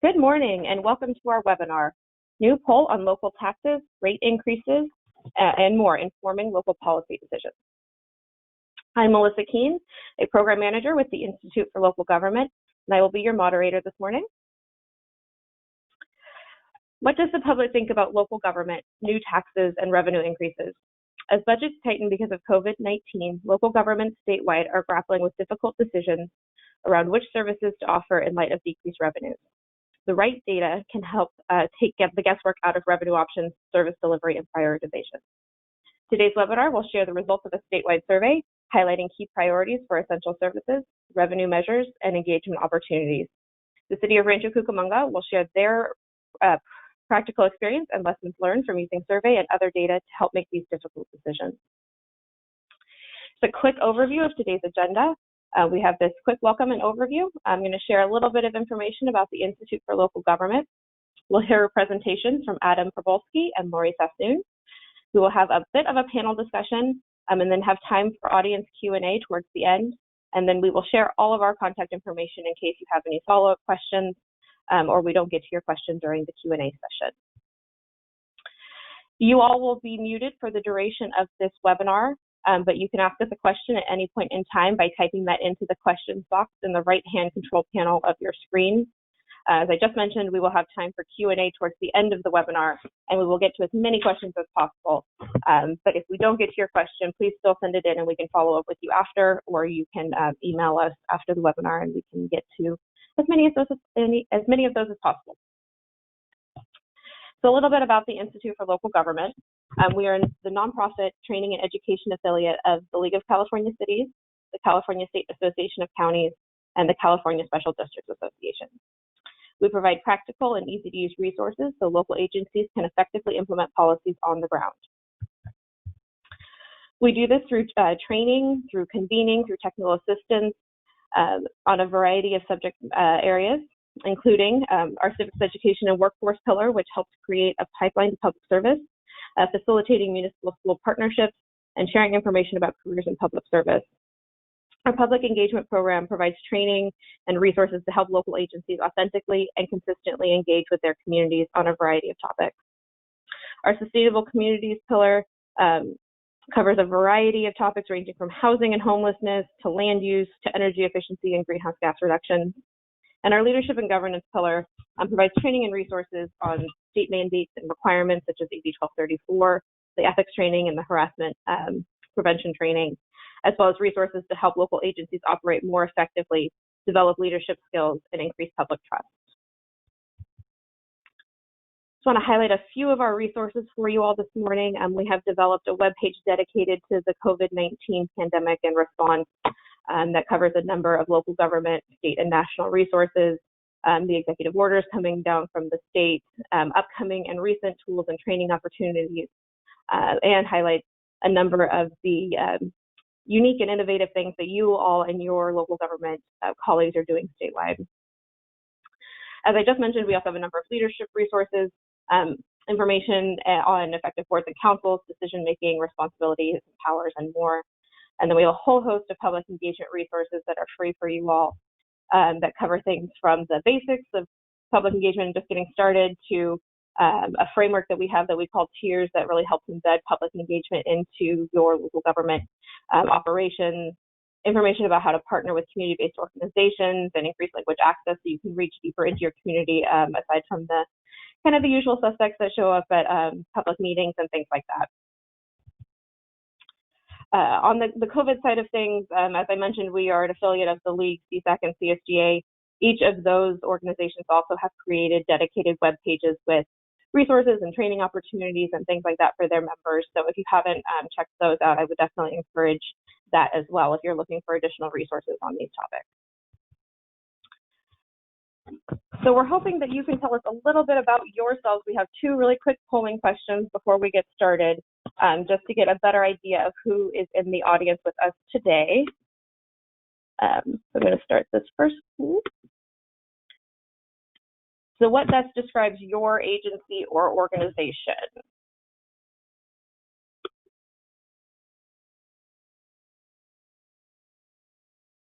Good morning and welcome to our webinar, New Poll on Local Taxes, Rate Increases, and More, Informing Local Policy Decisions. I'm Melissa Keene, a Program Manager with the Institute for Local Government, and I will be your moderator this morning. What does the public think about local government, new taxes, and revenue increases? As budgets tighten because of COVID-19, local governments statewide are grappling with difficult decisions around which services to offer in light of decreased revenues. The right data can help take the guesswork out of revenue options, service delivery, and prioritization. Today's webinar will share the results of a statewide survey, highlighting key priorities for essential services, revenue measures, and engagement opportunities. The City of Rancho Cucamonga will share their practical experience and lessons learned from using survey and other data to help make these difficult decisions. Just a quick overview of today's agenda. We have this quick welcome and overview. I'm going to share a little bit of information about the Institute for Local Government. We'll hear presentations from Adam Probolski and Lori Sassoon. We will have a bit of a panel discussion and then have time for audience Q&A towards the end. And then we will share all of our contact information in case you have any follow-up questions or we don't get to your question during the Q&A session. You all will be muted for the duration of this webinar. But you can ask us a question at any point in time by typing that into the questions box in the right-hand control panel of your screen. As I just mentioned, we will have time for Q&A towards the end of the webinar, and we will get to as many questions as possible. But if we don't get to your question, please still send it in and we can follow up with you after, or you can email us after the webinar and we can get to as many of those as possible. So a little bit about the Institute for Local Government. We are the nonprofit training and education affiliate of the League of California Cities, the California State Association of Counties, and the California Special Districts Association. We provide practical and easy-to-use resources so local agencies can effectively implement policies on the ground. We do this through training, through convening, through technical assistance on a variety of subject areas, including our civics education and workforce pillar, which helps create a pipeline to public service, facilitating municipal school partnerships, and sharing information about careers in public service. Our public engagement program provides training and resources to help local agencies authentically and consistently engage with their communities on a variety of topics. Our sustainable communities pillar covers a variety of topics ranging from housing and homelessness to land use to energy efficiency and greenhouse gas reduction. And our leadership and governance pillar provides training and resources on state mandates and requirements such as AB 1234, the ethics training and the harassment prevention training, as well as resources to help local agencies operate more effectively, develop leadership skills, and increase public trust. Just want to highlight a few of our resources for you all this morning. We have developed a webpage dedicated to the COVID-19 pandemic and response that covers a number of local government, state, and national resources, the executive orders coming down from the state, upcoming and recent tools and training opportunities, and highlights a number of the unique and innovative things that you all and your local government colleagues are doing statewide. As I just mentioned, we also have a number of leadership resources, information on effective boards and councils, decision-making, responsibilities, powers, and more. And then we have a whole host of public engagement resources that are free for you all that cover things from the basics of public engagement and just getting started to a framework that we have that we call tiers that really helps embed public engagement into your local government operations, information about how to partner with community-based organizations and increase language access so you can reach deeper into your community aside from the kind of the usual suspects that show up at public meetings and things like that. On the COVID side of things, as I mentioned, we are an affiliate of the League, CSAC, and CSGA. Each of those organizations also have created dedicated web pages with resources and training opportunities and things like that for their members. So if you haven't checked those out, I would definitely encourage that as well if you're looking for additional resources on these topics. So we're hoping that you can tell us a little bit about yourselves. We have two really quick polling questions before we get started, just to get a better idea of who is in the audience with us today. So I'm going to start this first. So what best describes your agency or organization?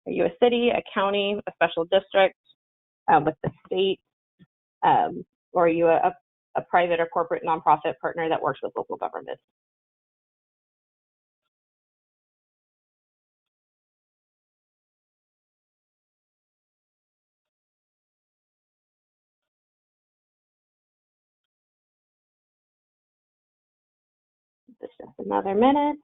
Are you a city, a county, a special district, with the state? or are you a private or corporate nonprofit partner that works with local governments? Just another minute.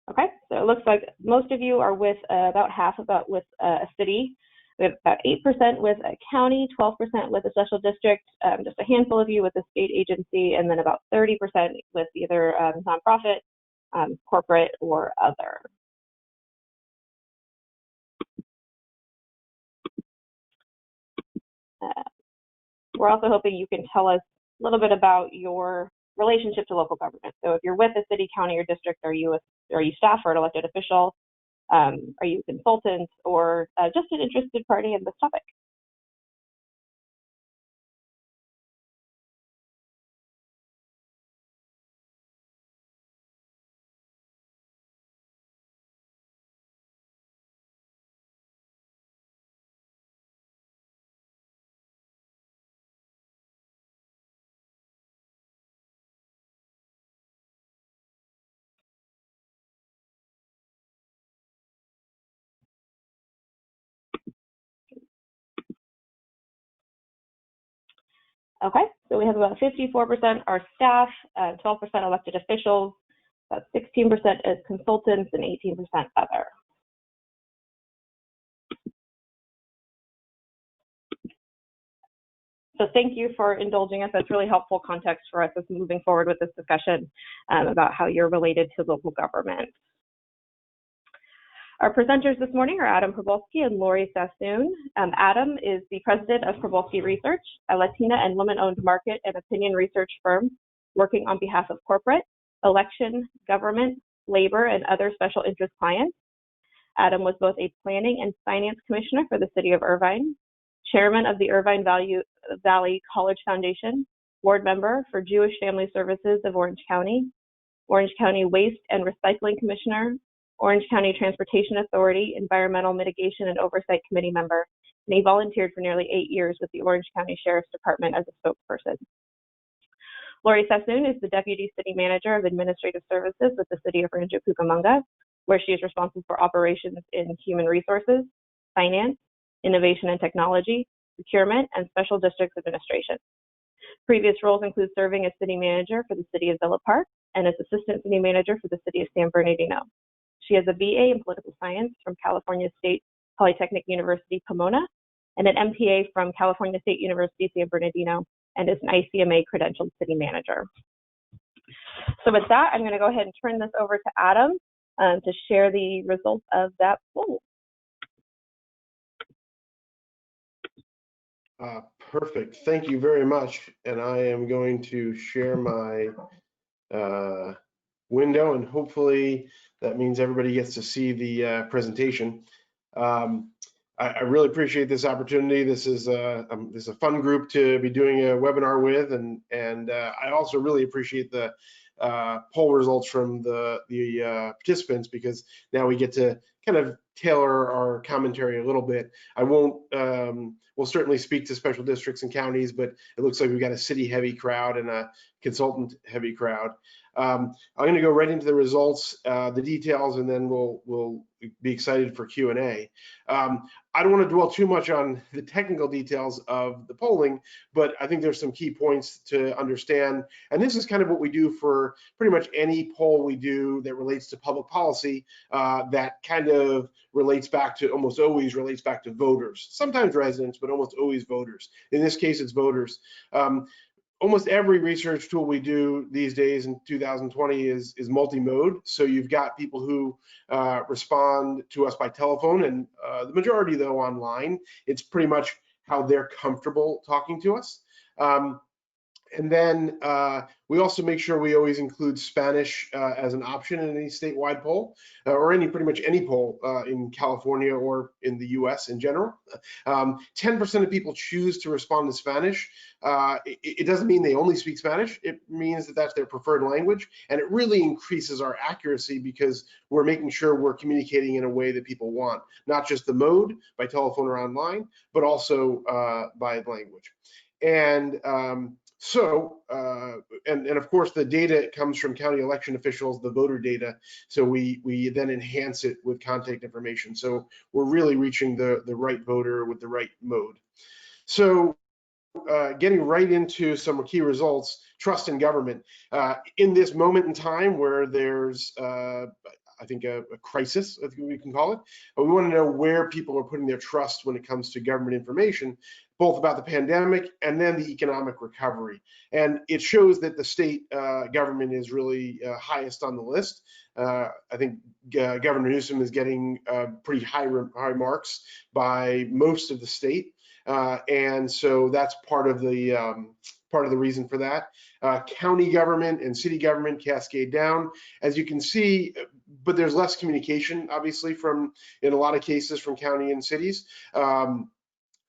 Okay, so it looks like most of you are with about half with a city. We have about 8% with a county, 12% with a special district, just a handful of you with a state agency, and then about 30% with either nonprofit, corporate, or other. We're also hoping you can tell us a little bit about your relationship to local government. So if you're with a city, county, or district, are you staff or an elected official? Are you consultants or just an interested party in this topic? Okay, so we have about 54% are staff, 12% elected officials, about 16% is consultants, and 18% other. So thank you for indulging us. That's really helpful context for us as moving forward with this discussion about how you're related to local government. Our presenters this morning are Adam Probolsky and Lori Sassoon. Adam is the president of Probolsky Research, a Latina and women-owned market and opinion research firm working on behalf of corporate, election, government, labor, and other special interest clients. Adam was both a planning and finance commissioner for the city of Irvine, chairman of the Irvine Valley College Foundation, board member for Jewish Family Services of Orange County Waste and Recycling Commissioner, Orange County Transportation Authority Environmental Mitigation and Oversight Committee member, and he volunteered for nearly 8 years with the Orange County Sheriff's Department as a spokesperson. Lori Sassoon is the Deputy City Manager of Administrative Services with the City of Rancho Cucamonga, where she is responsible for operations in human resources, finance, innovation and technology, procurement, and special districts administration. Previous roles include serving as City Manager for the City of Villa Park and as Assistant City Manager for the City of San Bernardino. She has a BA in Political Science from California State Polytechnic University, Pomona, and an MPA from California State University, San Bernardino, and is an ICMA credentialed City Manager. So with that, I'm going to go ahead and turn this over to Adam to share the results of that poll. Perfect. Thank you very much. And I am going to share my window, and hopefully that means everybody gets to see the presentation. I really appreciate this opportunity. This is a fun group to be doing a webinar with, and I also really appreciate the poll results from the participants, because now we get to kind of tailor our commentary a little bit. I won't, we'll certainly speak to special districts and counties, but it looks like we've got a city heavy crowd and a consultant heavy crowd. I'm going to go right into the results, the details, and then we'll be excited for Q&A. I don't want to dwell too much on the technical details of the polling, but I think there's some key points to understand. And this is kind of what we do for pretty much any poll we do that relates to public policy, that kind of relates back to, almost always relates back to voters, sometimes residents, but almost always voters. In this case, it's voters. Almost every research tool we do these days in 2020 is multi-mode. So you've got people who respond to us by telephone, and the majority though online. It's pretty much how they're comfortable talking to us. And then we also make sure we always include Spanish as an option in any statewide poll, or pretty much any poll in California or in the US in general. 10% of people choose to respond in Spanish. It doesn't mean they only speak Spanish. It means that that's their preferred language. And it really increases our accuracy because we're making sure we're communicating in a way that people want, not just the mode by telephone or online, but also by language. And and of course, the data comes from county election officials, the voter data. So we then enhance it with contact information. So we're really reaching the right voter with the right mode. So getting right into some key results, trust in government. In this moment in time where there's I think a crisis, I think we can call it, but we want to know where people are putting their trust when it comes to government information, both about the pandemic and then the economic recovery. And it shows that the state government is really highest on the list. I think Governor Newsom is getting pretty high marks by most of the state. And so that's part of the reason for that. County government and city government cascade down, as you can see, but there's less communication, obviously, in a lot of cases from county and cities.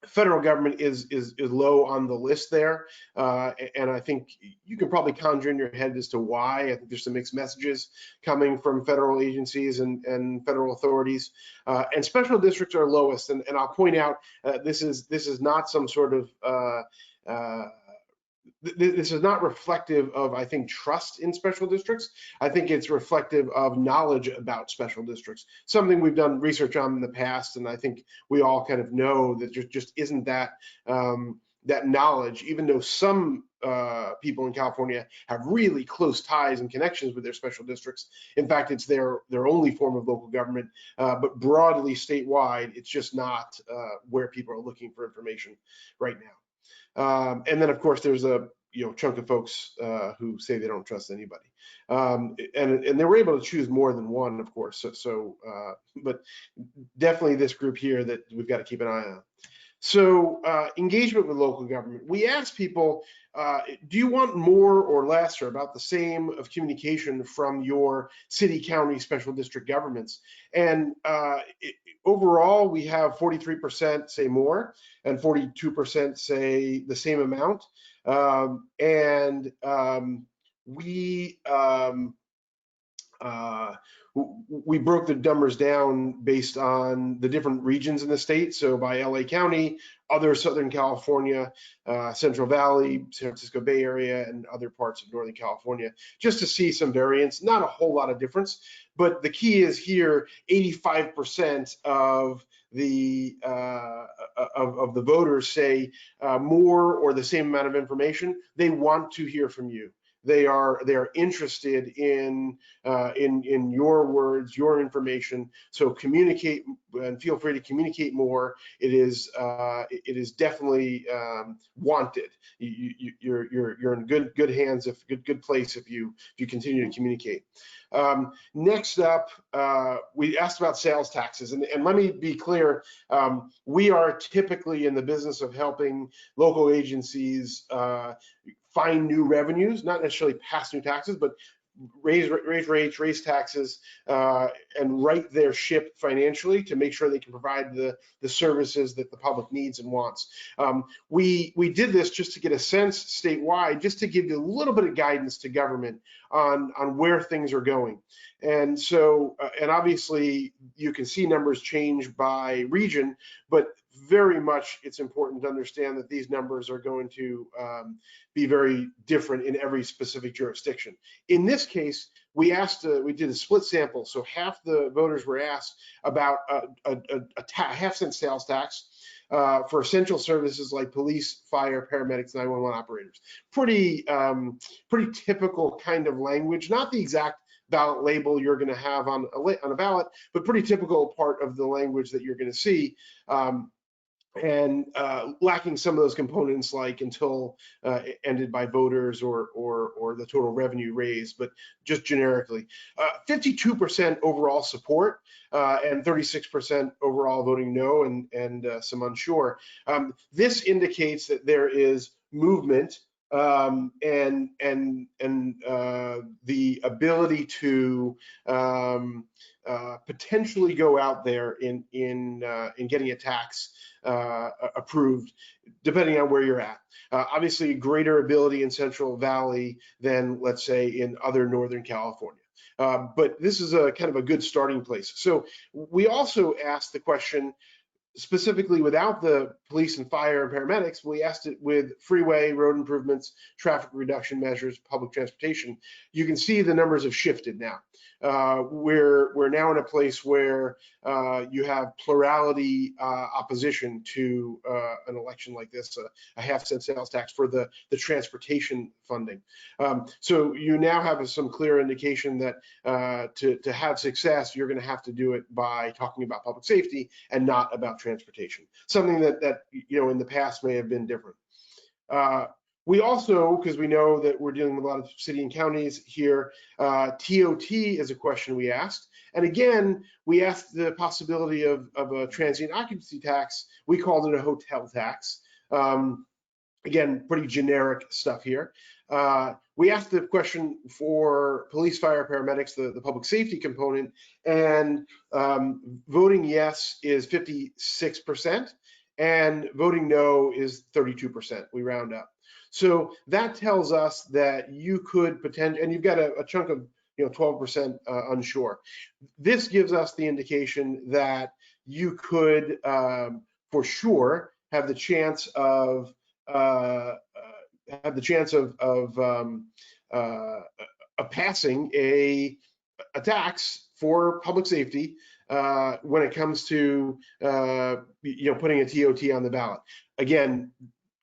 Federal government is low on the list there, and I think you can probably conjure in your head as to why. I think there's some mixed messages coming from federal agencies and federal authorities, and special districts are lowest. And I'll point out this is not some sort of this is not reflective of, I think, trust in special districts. I think it's reflective of knowledge about special districts, something we've done research on in the past, and I think we all kind of know that there just isn't that that knowledge, even though some people in California have really close ties and connections with their special districts. In fact, it's their only form of local government, but broadly statewide, it's just not where people are looking for information right now. And then, of course, there's a chunk of folks who say they don't trust anybody, and they were able to choose more than one, of course. But definitely this group here that we've got to keep an eye on. So engagement with local government. We asked people, do you want more or less or about the same of communication from your city, county, special district governments? And overall, we have 43% say more and 42% say the same amount. We broke the numbers down based on the different regions in the state. So by LA County, other Southern California, Central Valley, San Francisco Bay Area, and other parts of Northern California, just to see some variance. Not a whole lot of difference, but the key is here: 85% of the voters say more or the same amount of information. They want to hear from you. They are interested in your words, your information. So communicate and feel free to communicate more. It is definitely wanted. You're in good hands, good place if you continue to communicate. Next up, we asked about sales taxes, and let me be clear. We are typically in the business of helping local agencies find new revenues, not necessarily pass new taxes, but raise rates, raise taxes, and right their ship financially to make sure they can provide the services that the public needs and wants. We did this just to get a sense statewide, just to give you a little bit of guidance to government on where things are going. And so, and obviously you can see numbers change by region, but very much it's important to understand that these numbers are going to be very different in every specific jurisdiction. In this case, we did a split sample, so half the voters were asked about a half-cent sales tax for essential services like police, fire, paramedics, 911 operators. Pretty typical kind of language, not the exact ballot label you're going to have on a ballot, but pretty typical part of the language that you're going to see. And lacking some of those components like until ended by voters or the total revenue raised, but just generically. 52% overall support and 36% overall voting no and some unsure. This indicates that there is movement the ability to potentially go out there in getting a tax approved, depending on where you're at. Obviously, greater ability in Central Valley than, let's say, in other Northern California. But this is a kind of a good starting place. So we also asked the question, specifically without the police and fire and paramedics, we asked it with freeway, road improvements, traffic reduction measures, public transportation. You can see the numbers have shifted now. We're now in a place where you have plurality opposition to an election like this, a half-cent sales tax for the transportation funding. So you now have some clear indication that to have success, you're going to have to do it by talking about public safety and not about transportation, something that in the past may have been different. We also, because we know that we're dealing with a lot of city and counties here, TOT is a question we asked. And again, we asked the possibility of a transient occupancy tax. We called it a hotel tax. Again, pretty generic stuff here. We asked the question for police, fire, paramedics, the public safety component, and voting yes is 56%, and voting no is 32%. We round up. So that tells us that you could potentially, and you've got a chunk of 12% unsure. This gives us the indication that you could, for sure, have the chance of passing a tax for public safety when it comes to putting a TOT on the ballot. Again,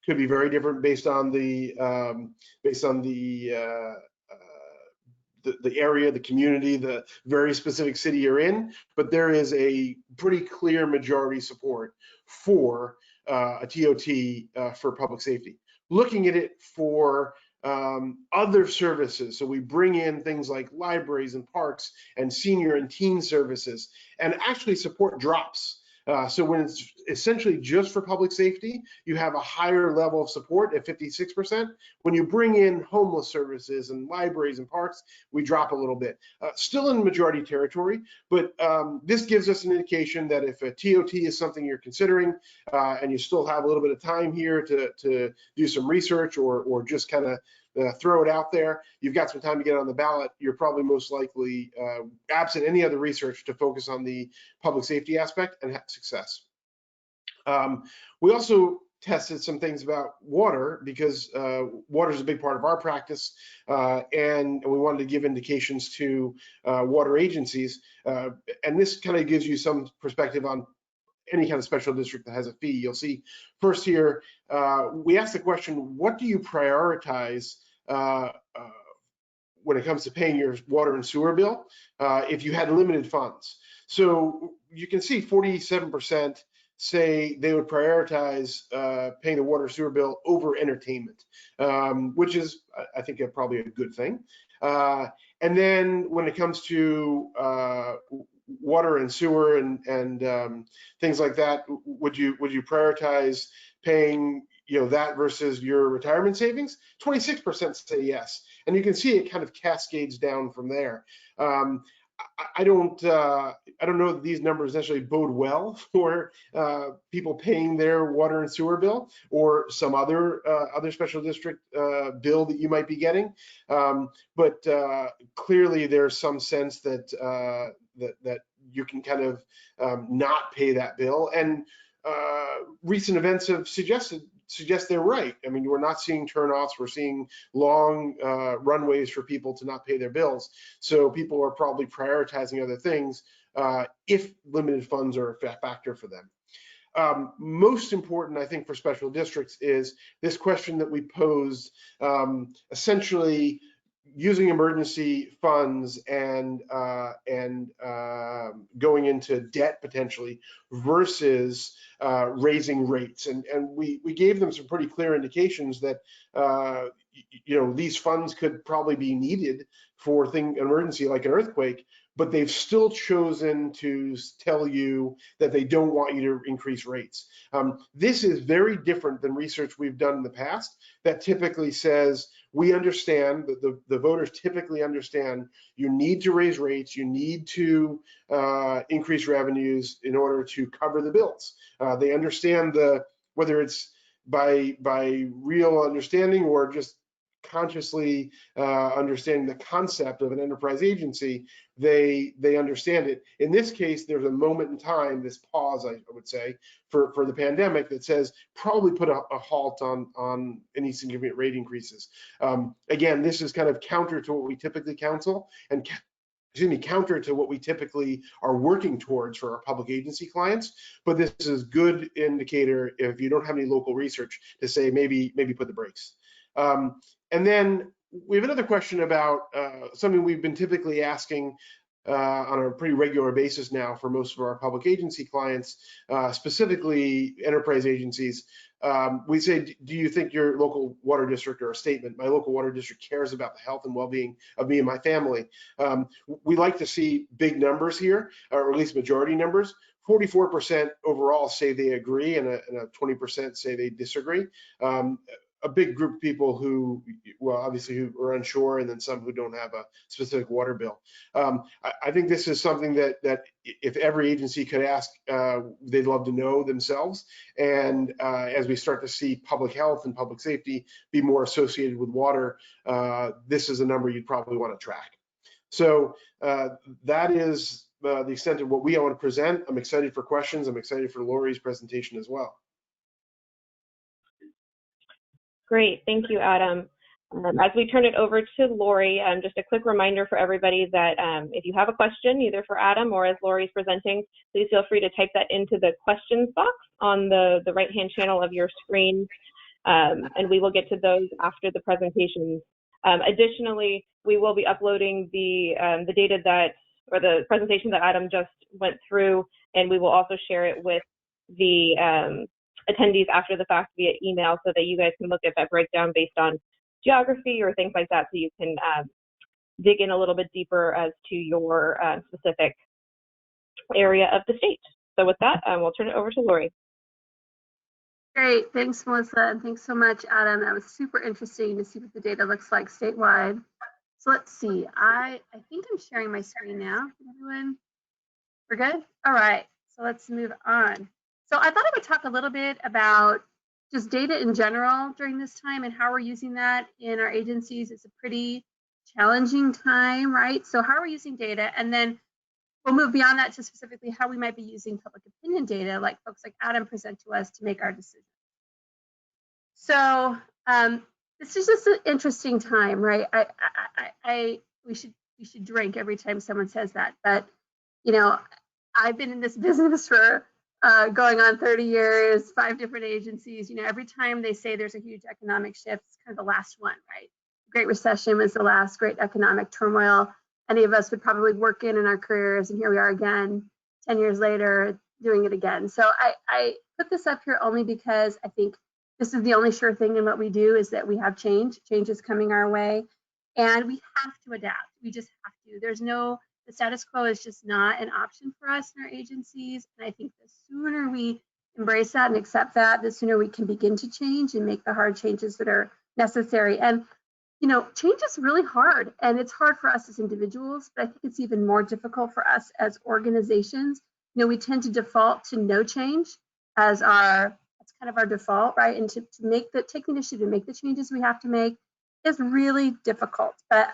could be very different based on the area, the community, the very specific city you're in, but there is a pretty clear majority support for a TOT for public safety. Looking at it for other services, so we bring in things like libraries and parks and senior and teen services, and actually support drops. So when it's essentially just for public safety, you have a higher level of support at 56%. When you bring in homeless services and libraries and parks, we drop a little bit. Still in majority territory, but this gives us an indication that if a TOT is something you're considering and you still have a little bit of time here to do some research or just kind of throw it out there, you've got some time to get on the ballot, you're probably most likely, absent any other research, to focus on the public safety aspect and have success. We also tested some things about water, because water is a big part of our practice, and we wanted to give indications to water agencies. And this kind of gives you some perspective on any kind of special district that has a fee. You'll see first here, we asked the question, what do you prioritize when it comes to paying your water and sewer bill if you had limited funds? So you can see 47% say they would prioritize paying the water sewer bill over entertainment, which is, I think, probably a good thing. And then when it comes to water and sewer and things like that, would you prioritize paying that versus your retirement savings? 26% say yes, and you can see it kind of cascades down from there. I don't know that these numbers necessarily bode well for people paying their water and sewer bill or some other special district bill that you might be getting, but clearly there's some sense that that you can kind of not pay that bill, and recent events have suggest they're right. I mean, we're not seeing turnoffs, we're seeing long runways for people to not pay their bills. So people are probably prioritizing other things if limited funds are a factor for them. Most important, I think, for special districts is this question that we posed, essentially using emergency funds and going into debt potentially versus raising rates, and we gave them some pretty clear indications that these funds could probably be needed for an emergency like an earthquake, but they've still chosen to tell you that they don't want you to increase rates. This is very different than research we've done in the past that typically says, we understand that the voters typically understand you need to raise rates, you need to increase revenues in order to cover the bills. They understand whether it's by real understanding or just consciously understanding the concept of an enterprise agency, they understand it. In this case, there's a moment in time, this pause, I would say, for the pandemic that says probably put a halt on any significant rate increases. Again, this is kind of counter to what we typically counsel, and counter to what we typically are working towards for our public agency clients. But this is a good indicator if you don't have any local research to say maybe put the brakes. And then we have another question about something we've been typically asking on a pretty regular basis now for most of our public agency clients, specifically enterprise agencies. We say, do you think your local water district, or a statement, my local water district cares about the health and well-being of me and my family? We like to see big numbers here, or at least majority numbers. 44% overall say they agree, and a 20% say they disagree. A big group of people who, well, obviously who are unsure, and then some who don't have a specific water bill. I think this is something that if every agency could ask, they'd love to know themselves. And as we start to see public health and public safety be more associated with water, this is a number you'd probably want to track. So that is the extent of what we want to present. I'm excited for questions. I'm excited for Lori's presentation as well. Great, thank you, Adam. As we turn it over to Lori, just a quick reminder for everybody that if you have a question, either for Adam or as Lori's presenting, please feel free to type that into the questions box on the right-hand channel of your screen, and we will get to those after the presentation. Additionally, we will be uploading the data or the presentation that Adam just went through, and we will also share it with the attendees after the fact via email, so that you guys can look at that breakdown based on geography or things like that, so you can dig in a little bit deeper as to your specific area of the state. So with that, we'll turn it over to Lori. Great, thanks, Melissa, and thanks so much, Adam. That was super interesting to see what the data looks like statewide. So let's see, I think I'm sharing my screen now. Everyone, we're good? All right, so let's move on. So I thought I would talk a little bit about just data in general during this time and how we're using that in our agencies. It's a pretty challenging time, right? So how we're using data, and then we'll move beyond that to specifically how we might be using public opinion data, like folks like Adam present to us, to make our decisions. So this is just an interesting time, right? We should drink every time someone says that, but you know, I've been in this business for going on 30 years, 5 different agencies. You know, every time they say there's a huge economic shift, it's kind of the last one, right? Great Recession was the last great economic turmoil any of us would probably work in our careers, and here we are again, 10 years later, doing it again. So I put this up here only because I think this is the only sure thing in what we do, is that we have change. Change is coming our way, and we have to adapt. We just have to. The status quo is just not an option for us in our agencies. And I think the sooner we embrace that and accept that, the sooner we can begin to change and make the hard changes that are necessary. And, you know, change is really hard, and it's hard for us as individuals, but I think it's even more difficult for us as organizations. You know, we tend to default to no change as that's kind of our default, right? And to take the initiative to make the changes we have to make is really difficult. But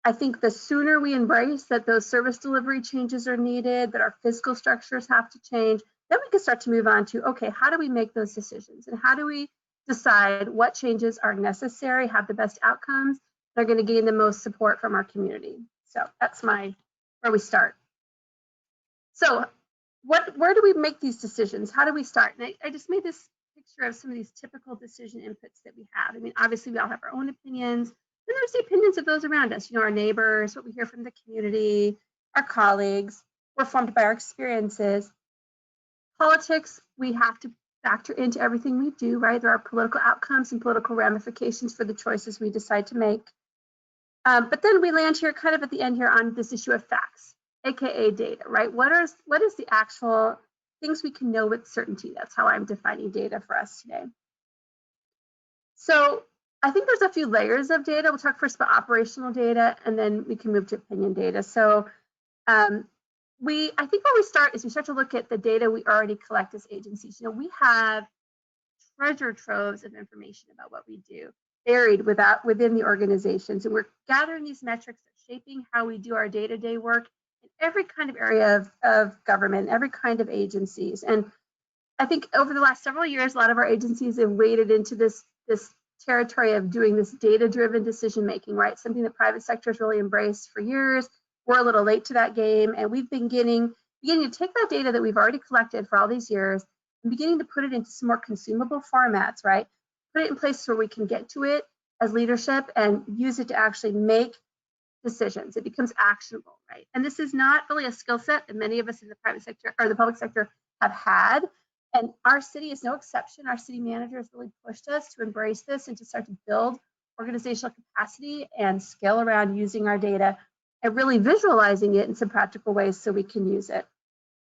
I think the sooner we embrace that those service delivery changes are needed, that our fiscal structures have to change, then we can start to move on to, okay, how do we make those decisions? And how do we decide what changes are necessary, have the best outcomes, that are going to gain the most support from our community? So that's where we start. So where do we make these decisions? How do we start? And I just made this picture of some of these typical decision inputs that we have. I mean, obviously we all have our own opinions. And there's the opinions of those around us, you know, our neighbors, what we hear from the community, our colleagues. We're formed by our experiences. Politics, we have to factor into everything we do, right? There are political outcomes and political ramifications for the choices we decide to make. But then we land here kind of at the end here on this issue of facts, aka data, right? What is the actual things we can know with certainty? That's how I'm defining data for us today. So I think there's a few layers of data. We'll talk first about operational data, and then we can move to opinion data. So I think where we start is we start to look at the data we already collect as agencies. You know, we have treasure troves of information about what we do, buried within the organizations, and we're gathering these metrics that are shaping how we do our day-to-day work in every kind of area of government, every kind of agencies. And I think over the last several years, a lot of our agencies have waded into this territory of doing this data-driven decision-making, right? Something the private sector has really embraced for years. We're a little late to that game, and we've been beginning to take that data that we've already collected for all these years and beginning to put it into some more consumable formats, right? Put it in places where we can get to it as leadership and use it to actually make decisions. It becomes actionable, right? And this is not really a skill set that many of us in the private sector or the public sector have had. And our city is no exception. Our city manager has really pushed us to embrace this and to start to build organizational capacity and skill around using our data and really visualizing it in some practical ways so we can use it.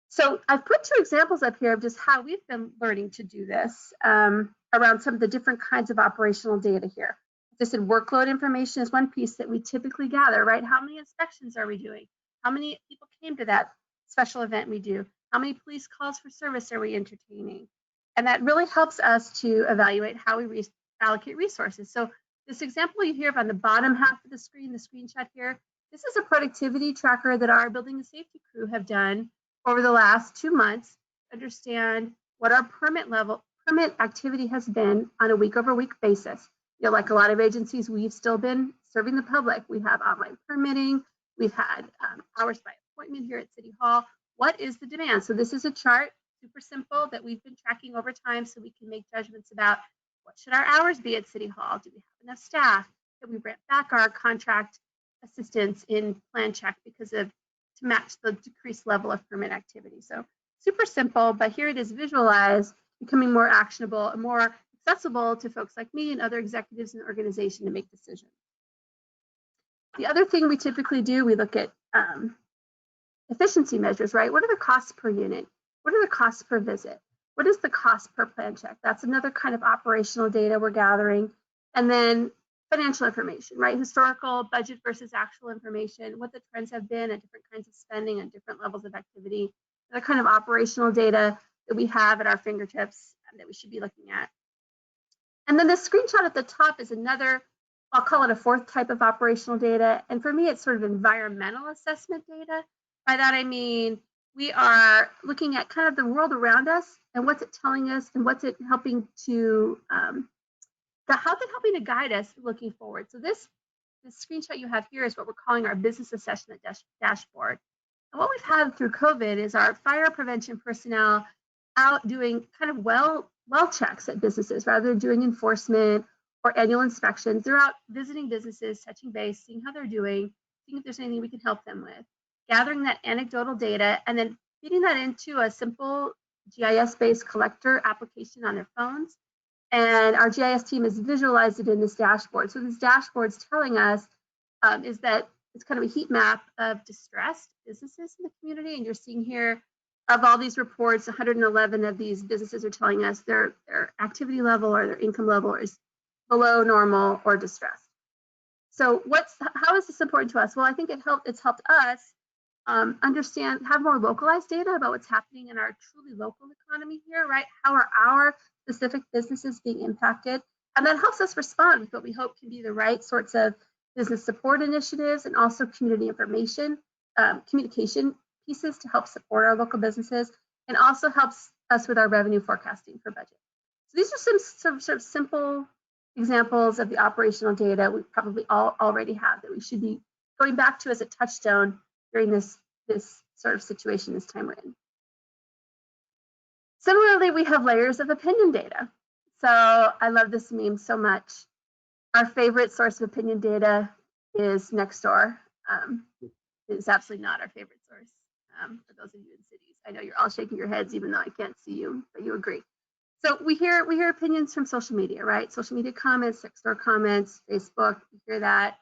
So I've put two examples up here of just how we've been learning to do this around some of the different kinds of operational data here. Just in workload information is one piece that we typically gather, right? How many inspections are we doing? How many people came to that special event we do? How many police calls for service are we entertaining? And that really helps us to evaluate how we allocate resources. So this example you hear on the bottom half of the screen, the screenshot here, this is a productivity tracker that our building and safety crew have done over the last 2 months to understand what our permit activity has been on a week-over-week basis. You know, like a lot of agencies, we've still been serving the public. We have online permitting. We've had hours by appointment here at City Hall. What is the demand? So this is a chart, super simple, that we've been tracking over time so we can make judgments about what should our hours be at City Hall? Do we have enough staff? Can we ramp back our contract assistance in plan check to match the decreased level of permit activity? So super simple, but here it is visualized, becoming more actionable and more accessible to folks like me and other executives in the organization to make decisions. The other thing we typically do, we look at efficiency measures, right? What are the costs per unit? What are the costs per visit? What is the cost per plan check? That's another kind of operational data we're gathering. And then financial information, right? Historical budget versus actual information, what the trends have been at different kinds of spending and different levels of activity, the kind of operational data that we have at our fingertips that we should be looking at. And then the screenshot at the top is another, I'll call it a fourth type of operational data. And for me, it's sort of environmental assessment data. By that, I mean, we are looking at kind of the world around us and what's it telling us and what's it helping to, how's it helping to guide us looking forward. So this screenshot you have here is what we're calling our business assessment dashboard. And what we've had through COVID is our fire prevention personnel out doing kind of well checks at businesses rather than doing enforcement or annual inspections. They're out visiting businesses, touching base, seeing how they're doing, seeing if there's anything we can help them with, gathering that anecdotal data, and then feeding that into a simple GIS-based collector application on their phones. And our GIS team has visualized it in this dashboard. So this dashboard's telling us is that it's kind of a heat map of distressed businesses in the community. And you're seeing here of all these reports, 111 of these businesses are telling us their activity level or their income level is below normal or distressed. So how is this important to us? Well, I think it's helped us understand, have more localized data about what's happening in our truly local economy here, right? How are our specific businesses being impacted? And that helps us respond with what we hope can be the right sorts of business support initiatives and also community information, communication pieces to help support our local businesses, and also helps us with our revenue forecasting for budget. So these are some sort of simple examples of the operational data we probably all already have that we should be going back to as a touchstone during this sort of situation this time we're in. Similarly, we have layers of opinion data. So I love this meme so much. Our favorite source of opinion data is Nextdoor. It's absolutely not our favorite source for those of you in cities. I know you're all shaking your heads even though I can't see you, but you agree. So we hear opinions from social media, right? Social media comments, Nextdoor comments, Facebook, we hear that.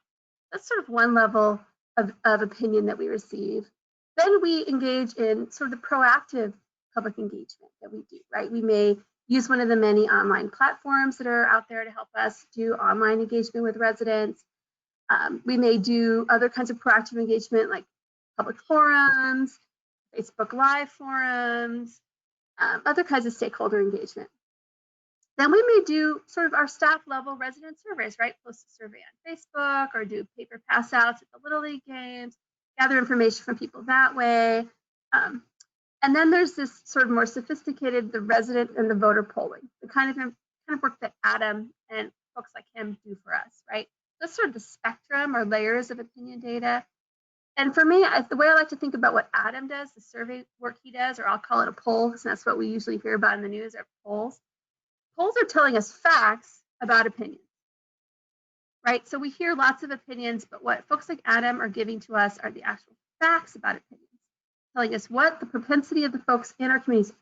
That's sort of one level of opinion that we receive. Then we engage in sort of the proactive public engagement that we do, right? We may use one of the many online platforms that are out there to help us do online engagement with residents. We may do other kinds of proactive engagement like public forums, Facebook Live forums, other kinds of stakeholder engagement. Then we may do sort of our staff level resident surveys, right? Post a survey on Facebook or do paper pass outs at the Little League games, gather information from people that way. And then there's this sort of more sophisticated, the resident and the voter polling, the kind of work that Adam and folks like him do for us, right? That's sort of the spectrum or layers of opinion data. And for me, the way I like to think about what Adam does, the survey work he does, or I'll call it a poll, because that's what we usually hear about in the news, are polls. Polls are telling us facts about opinions, right? So we hear lots of opinions, but what folks like Adam are giving to us are the actual facts about opinions, telling us what the propensity of the folks in our communities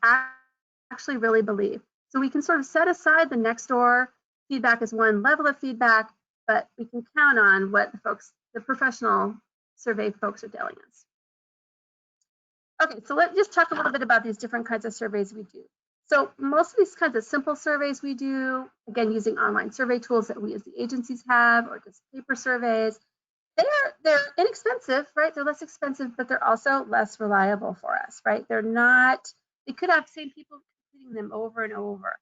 actually really believe. So we can sort of set aside the next door feedback as one level of feedback, but we can count on what the professional survey folks are telling us. Okay, so let's just talk a little bit about these different kinds of surveys we do. So most of these kinds of simple surveys we do, again, using online survey tools that we as the agencies have, or just paper surveys, they're inexpensive, right? They're less expensive, but they're also less reliable for us, right? They could have the same people completing them over and over.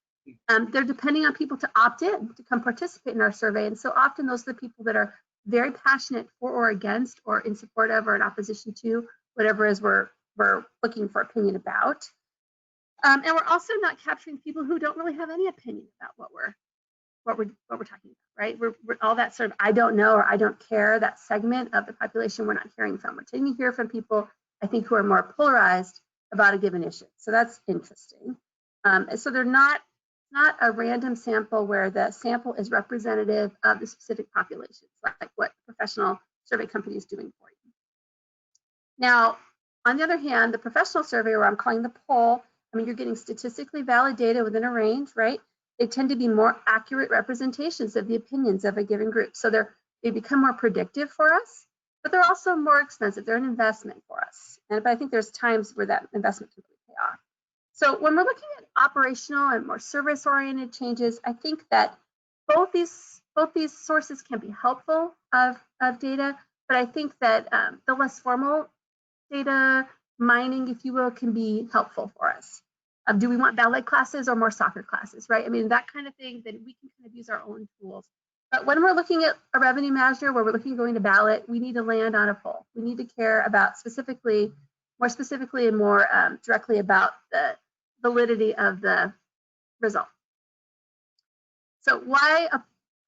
They're depending on people to opt in, to come participate in our survey. And so often those are the people that are very passionate for or against or in support of or in opposition to whatever it is we're looking for opinion about. And we're also not capturing people who don't really have any opinion about what we're talking about, right? We're all that sort of I don't know or I don't care, that segment of the population we're not hearing from. We're taking to hear from people, I think, who are more polarized about a given issue. So that's interesting. And so they're not a random sample where the sample is representative of the specific populations, like what professional survey company is doing for you. Now, on the other hand, the professional survey, where I'm calling the poll, I mean, you're getting statistically valid data within a range, right? They tend to be more accurate representations of the opinions of a given group. So they become more predictive for us, but they're also more expensive. They're an investment for us. But I think there's times where that investment can really pay off. So when we're looking at operational and more service-oriented changes, I think that both these sources can be helpful of data, but I think that the less formal data mining, if you will, can be helpful for us. Do we want ballet classes or more soccer classes, right? I mean, that kind of thing, then we can kind of use our own tools. But when we're looking at a revenue measure where we're looking at going to ballot, we need to land on a poll. We need to care about more specifically and more directly about the validity of the result. So why a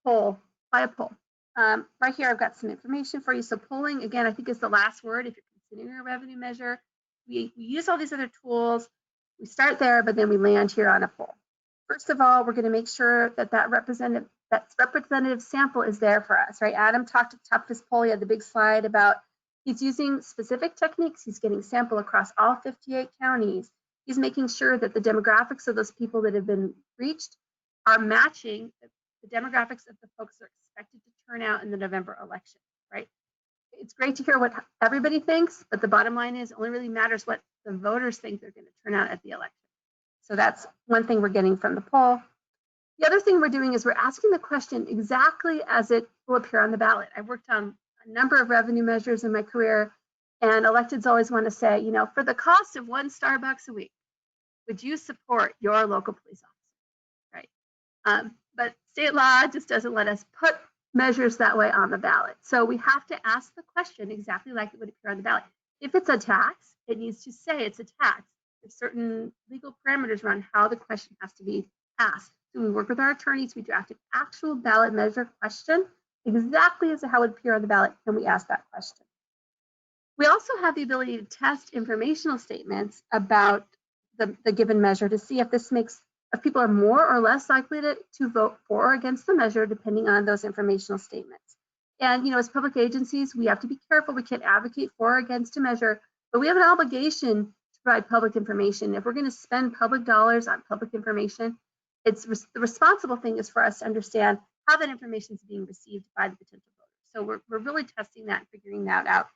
poll? Why a poll? Right here, I've got some information for you. So polling, again, I think is the last word if you're considering a revenue measure. We use all these other tools. We start there, but then we land here on a poll. First of all, we're going to make sure that representative sample is there for us, right? Adam talked at the top of his poll. He had the big slide about he's using specific techniques. He's getting sample across all 58 counties. He's making sure that the demographics of those people that have been reached are matching the demographics of the folks that are expected to turn out in the November election, right? It's great to hear what everybody thinks, but the bottom line is it only really matters what the voters think they're going to turn out at the election. So that's one thing we're getting from the poll. The other thing we're doing is we're asking the question exactly as it will appear on the ballot. I've worked on a number of revenue measures in my career, and electeds always want to say, you know, for the cost of one Starbucks a week, would you support your local police officer, right? But state law just doesn't let us put measures that way on the ballot. So we have to ask the question exactly like it would appear on the ballot. If it's a tax, it needs to say it's a tax. There's certain legal parameters around how the question has to be asked. So we work with our attorneys, we draft an actual ballot measure question exactly as how it would appear on the ballot, and we ask that question. We also have the ability to test informational statements about the given measure to see if people are more or less likely to vote for or against the measure, depending on those informational statements. And, you know, as public agencies, we have to be careful. We can't advocate for or against a measure, but we have an obligation to provide public information. If we're going to spend public dollars on public information, the responsible thing is for us to understand how that information is being received by the potential voters. So we're really testing that and figuring that out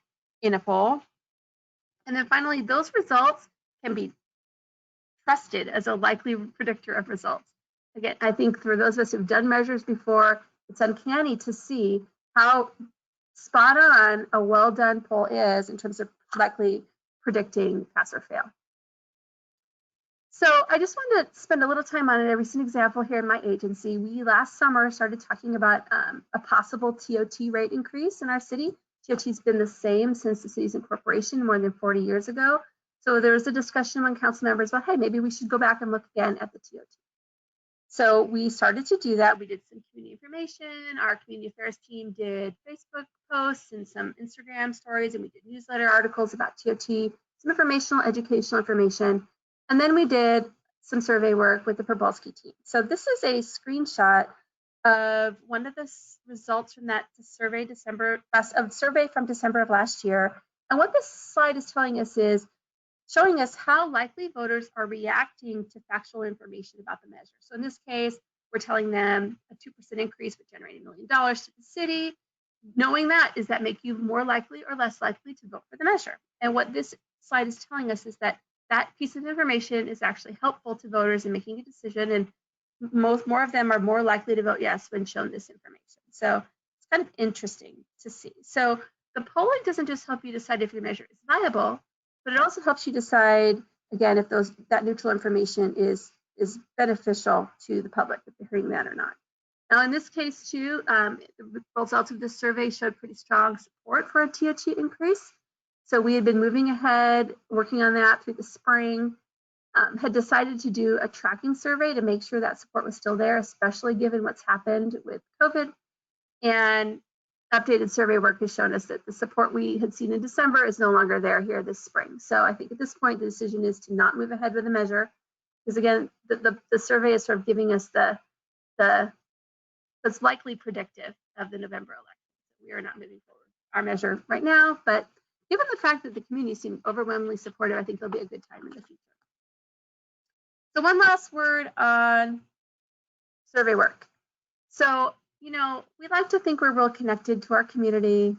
in a poll. And then finally, those results can be trusted as a likely predictor of results. Again, I think for those of us who've done measures before, it's uncanny to see how spot on a well done poll is in terms of likely predicting pass or fail. So I just wanted to spend a little time on a recent example here in my agency. We last summer started talking about a possible TOT rate increase in our city. TOT's been the same since the city's incorporation more than 40 years ago. So there was a discussion among council members about, hey, maybe we should go back and look again at the TOT. So we started to do that. We did some community information. Our community affairs team did Facebook posts and some Instagram stories, and we did newsletter articles about TOT, some informational, educational information. And then we did some survey work with the Probalski team. So this is a screenshot of one of the results from that survey from December of last year. And what this slide is telling us is showing us how likely voters are reacting to factual information about the measure. So in this case, we're telling them a 2% increase would generate $1 million to the city. Knowing that, does that make you more likely or less likely to vote for the measure? And what this slide is telling us is that that piece of information is actually helpful to voters in making a decision, and more of them are more likely to vote yes when shown this information. So it's kind of interesting to see. So the polling doesn't just help you decide if your measure is viable, but it also helps you decide, again, if that neutral information is beneficial to the public, if they're hearing that or not. Now, in this case, too, the results of this survey showed pretty strong support for a TOT increase. So we had been moving ahead, working on that through the spring, had decided to do a tracking survey to make sure that support was still there, especially given what's happened with COVID. And updated survey work has shown us that the support we had seen in December is no longer there here this spring. So I think at this point, the decision is to not move ahead with the measure, because again, the survey is sort of giving us that's likely predictive of the November election. We are not moving forward our measure right now, but given the fact that the community seemed overwhelmingly supportive, I think there'll be a good time in the future. So one last word on survey work. So, we like to think we're real connected to our community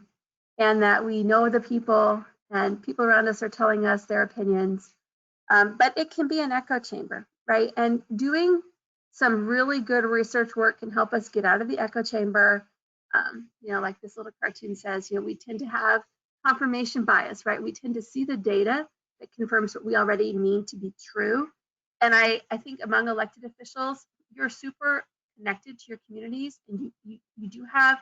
and that we know the people and people around us are telling us their opinions, but it can be an echo chamber, right? And doing some really good research work can help us get out of the echo chamber. Like this little cartoon says, we tend to have confirmation bias, right? We tend to see the data that confirms what we already mean to be true. And I think among elected officials, you're super connected to your communities, and you do have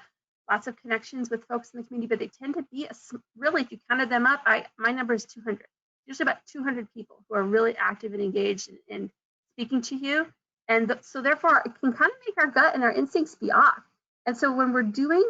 lots of connections with folks in the community, but they tend to be really, if you counted them up, my number is 200. Usually about 200 people who are really active and engaged in speaking to you. And so therefore, it can kind of make our gut and our instincts be off. And so when we're doing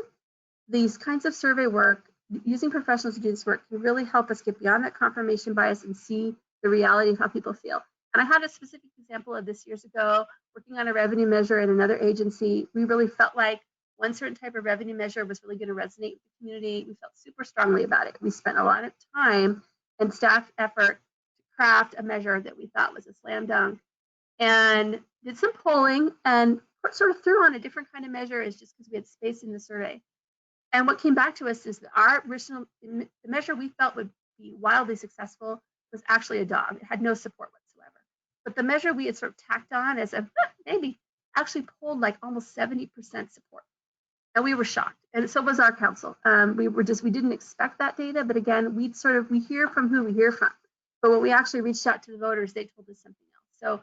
these kinds of survey work, using professionals to do this work can really help us get beyond that confirmation bias and see the reality of how people feel. And I had a specific example of this years ago, working on a revenue measure in another agency. We really felt like one certain type of revenue measure was really going to resonate with the community. We felt super strongly about it. We spent a lot of time and staff effort to craft a measure that we thought was a slam dunk, and did some polling and sort of threw on a different kind of measure is just because we had space in the survey. And what came back to us is that the measure we felt would be wildly successful was actually a dog. It had no support whatsoever. But the measure we had sort of tacked on as a maybe actually pulled like almost 70% support. And we were shocked. And so was our council. We didn't expect that data, but again, we hear from who we hear from. But when we actually reached out to the voters, they told us something else. So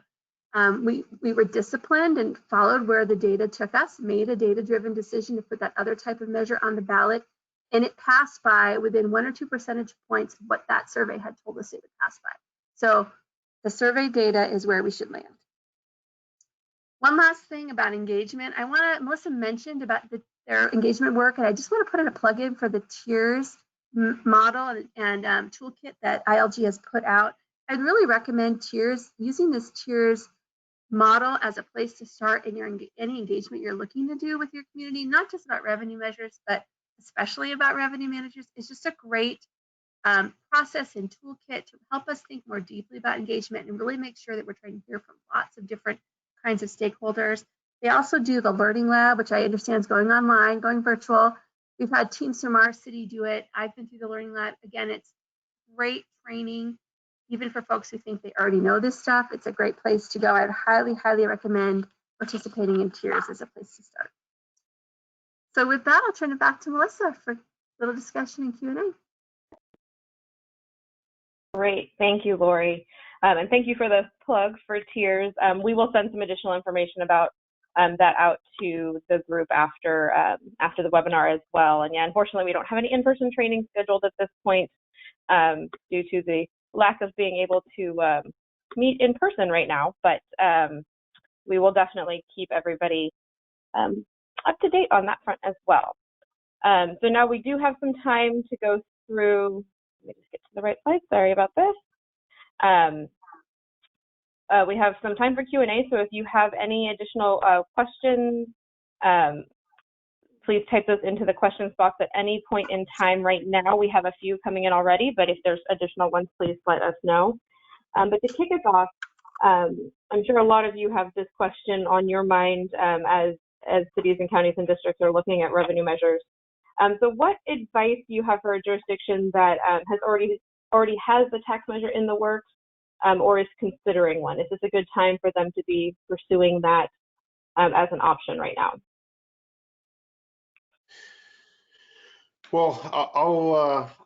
we were disciplined and followed where the data took us, made a data-driven decision to put that other type of measure on the ballot, and it passed by within 1 or 2 percentage points of what that survey had told us it would pass by. So the survey data is where we should land. One last thing about engagement. Melissa mentioned about their engagement work, and I just want to put in a plug-in for the tiers model and toolkit that ILG has put out. I'd really recommend using this tiers model as a place to start in any engagement you're looking to do with your community, not just about revenue measures, but especially about revenue managers. It's just a great process and toolkit to help us think more deeply about engagement and really make sure that we're trying to hear from lots of different kinds of stakeholders. They also do the Learning Lab, which I understand is going online, going virtual. We've had teams from our city do it. I've been through the Learning Lab. Again, it's great training, even for folks who think they already know this stuff. It's a great place to go. I'd highly, highly recommend participating in Tiers as a place to start. So with that, I'll turn it back to Melissa for a little discussion and Q&A. Great, thank you, Lori. And thank you for the plug for Tiers. We will send some additional information about that out to the group after the webinar as well. And yeah, unfortunately, we don't have any in-person training scheduled at this point due to the lack of being able to meet in person right now, but we will definitely keep everybody up to date on that front as well. So now we do have some time to go through, let me just get to the right slide, sorry about this. We have some time for Q&A, so if you have any additional questions, please type those into the questions box at any point in time. Right now, we have a few coming in already, but if there's additional ones, please let us know. But to kick us off, I'm sure a lot of you have this question on your mind as cities and counties and districts are looking at revenue measures. So what advice do you have for a jurisdiction that has already has the tax measure in the works or is considering one? Is this a good time for them to be pursuing that as an option right now? Well,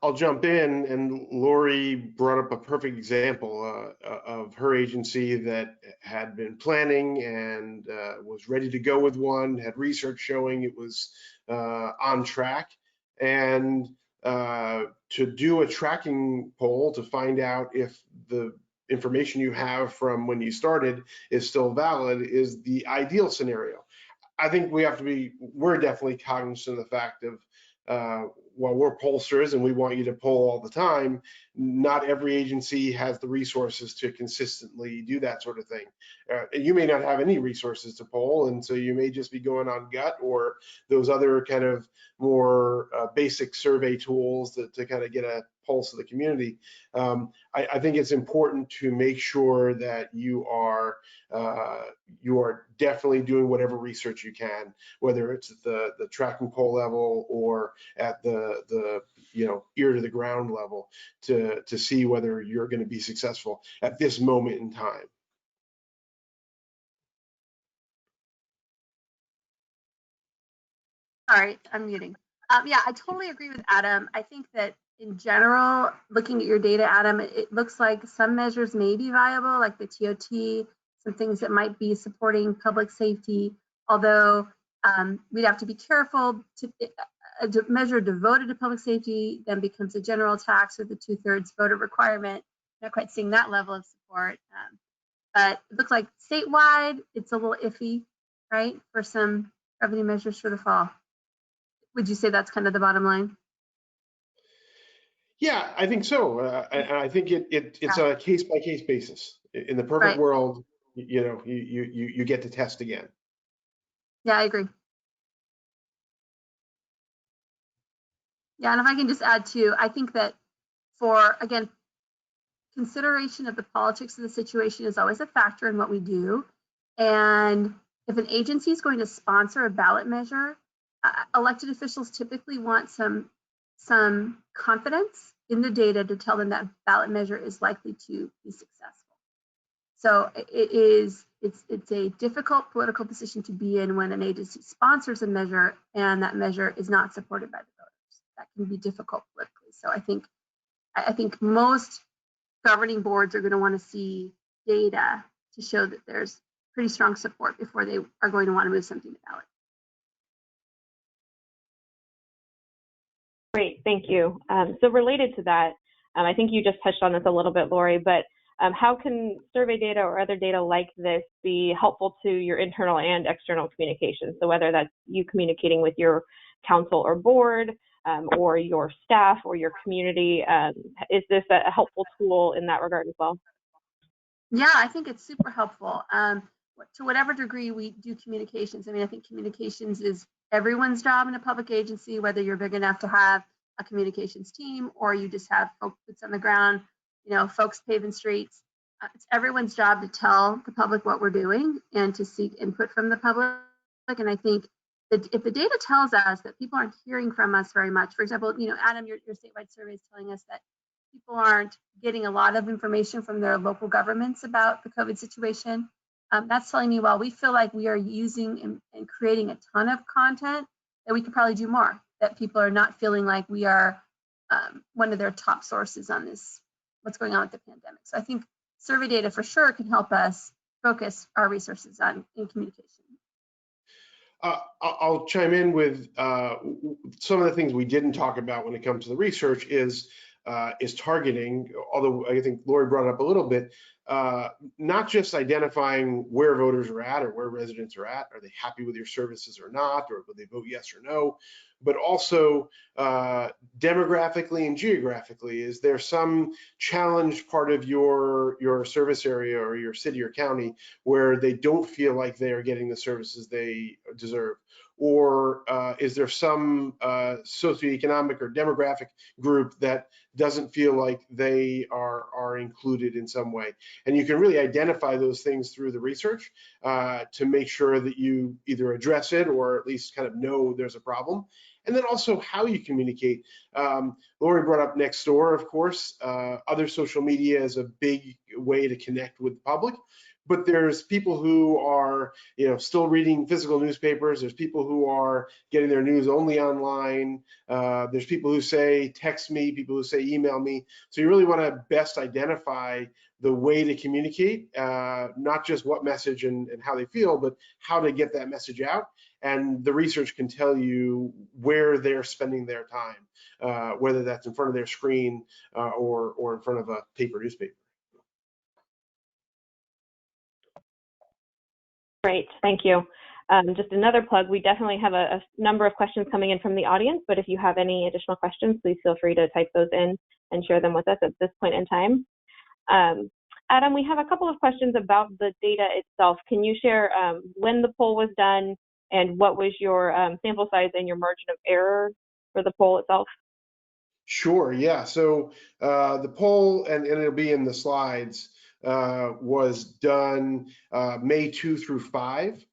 I'll jump in, and Lori brought up a perfect example of her agency that had been planning and was ready to go with one, had research showing it was on track, and to do a tracking poll to find out if the information you have from when you started is still valid is the ideal scenario. I think we're definitely cognizant of the fact of while we're pollsters and we want you to poll all the time, not every agency has the resources to consistently do that sort of thing. You may not have any resources to poll, and so you may just be going on gut or those other kind of more basic survey tools to kind of get a pulse of the community. I think it's important to make sure that you are definitely doing whatever research you can, whether it's at the tracking poll level or at the ear to the ground level, to see whether you're going to be successful at this moment in time. All right, I'm muting. Yeah, I totally agree with Adam. I think that in general, looking at your data, Adam, it looks like some measures may be viable, like the TOT, some things that might be supporting public safety, although we'd have to be careful. A measure devoted to public safety then becomes a general tax with the 2/3 voter requirement. Not quite seeing that level of support. But it looks like statewide, it's a little iffy, right, for some revenue measures for the fall. Would you say that's kind of the bottom line? Yeah, I think so. And I think it's a case-by-case basis. In the perfect world, you get to test again. Yeah, I agree. Yeah, and if I can just add too, I think that for, again, consideration of the politics of the situation is always a factor in what we do. And if an agency is going to sponsor a ballot measure, elected officials typically want some confidence in the data to tell them that ballot measure is likely to be successful. So it's a difficult political position to be in when an agency sponsors a measure and that measure is not supported by the voters. That can be difficult politically. So I think most governing boards are going to want to see data to show that there's pretty strong support before they are going to want to move something to ballot. Great, thank you. So related to that, I think you just touched on this a little bit, Lori, but how can survey data or other data like this be helpful to your internal and external communication? So whether that's you communicating with your council or board or your staff or your community, is this a helpful tool in that regard as well? Yeah, I think it's super helpful. To whatever degree we do communications, I mean, I think communications is everyone's job in a public agency, whether you're big enough to have a communications team or you just have folks on the ground, folks paving streets. It's everyone's job to tell the public what we're doing and to seek input from the public. And I think if the data tells us that people aren't hearing from us very much, for example, Adam, your statewide survey is telling us that people aren't getting a lot of information from their local governments about the COVID situation. That's telling me, well, we feel like we are using and creating a ton of content that we could probably do more, that people are not feeling like we are one of their top sources on this, what's going on with the pandemic. So I think survey data for sure can help us focus our resources in communication. I'll chime in with some of the things we didn't talk about when it comes to the research is targeting, although I think Lori brought it up a little bit, not just identifying where voters are at or where residents are at. Are they happy with your services or not, or will they vote yes or no? But also demographically and geographically, is there some challenged part of your service area or your city or county where they don't feel like they are getting the services they deserve? Or is there some socioeconomic or demographic group that doesn't feel like they are included in some way? And you can really identify those things through the research to make sure that you either address it or at least kind of know there's a problem. And then also how you communicate. Lori brought up Nextdoor, of course. Other social media is a big way to connect with the public. But there's people who are, still reading physical newspapers. There's people who are getting their news only online. There's people who say text me, people who say email me. So you really want to best identify the way to communicate, not just what message and how they feel, but how to get that message out. And the research can tell you where they're spending their time, whether that's in front of their screen or in front of a paper newspaper. Great, thank you. Just another plug, we definitely have a number of questions coming in from the audience, but if you have any additional questions, please feel free to type those in and share them with us at this point in time. Adam, we have a couple of questions about the data itself. Can you share when the poll was done and what was your sample size and your margin of error for the poll itself? Sure, yeah. So the poll, and it'll be in the slides, was done May 2 through 5,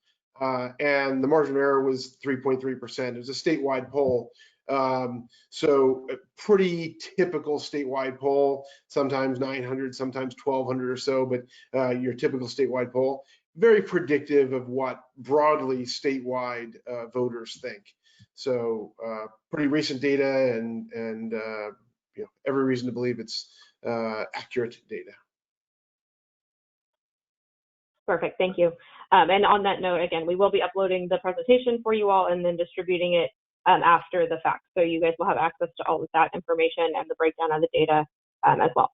and the margin of error was 3.3%. It was a statewide poll. So a pretty typical statewide poll, sometimes 900, sometimes 1,200 or so, but your typical statewide poll, very predictive of what broadly statewide voters think. So pretty recent data and every reason to believe it's accurate data. Perfect, thank you. And on that note, again, we will be uploading the presentation for you all and then distributing it after the fact. So you guys will have access to all of that information and the breakdown of the data as well.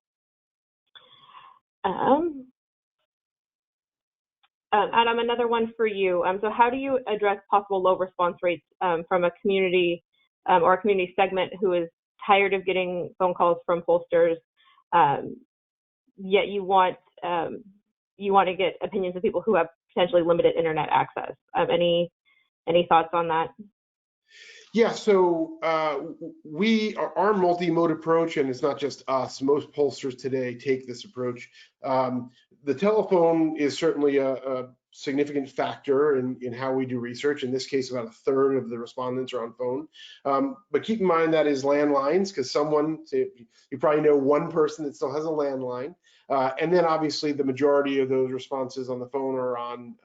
Adam, another one for you. So how do you address possible low response rates from a community or a community segment who is tired of getting phone calls from pollsters, yet you want to get opinions of people who have potentially limited internet access? Any thoughts on that? Yeah, so our multi-mode approach, and it's not just us, most pollsters today take this approach. The telephone is certainly a significant factor in how we do research. In this case, about a third of the respondents are on phone. But keep in mind that is landlines, because you probably know one person that still has a landline. And then obviously the majority of those responses on the phone are on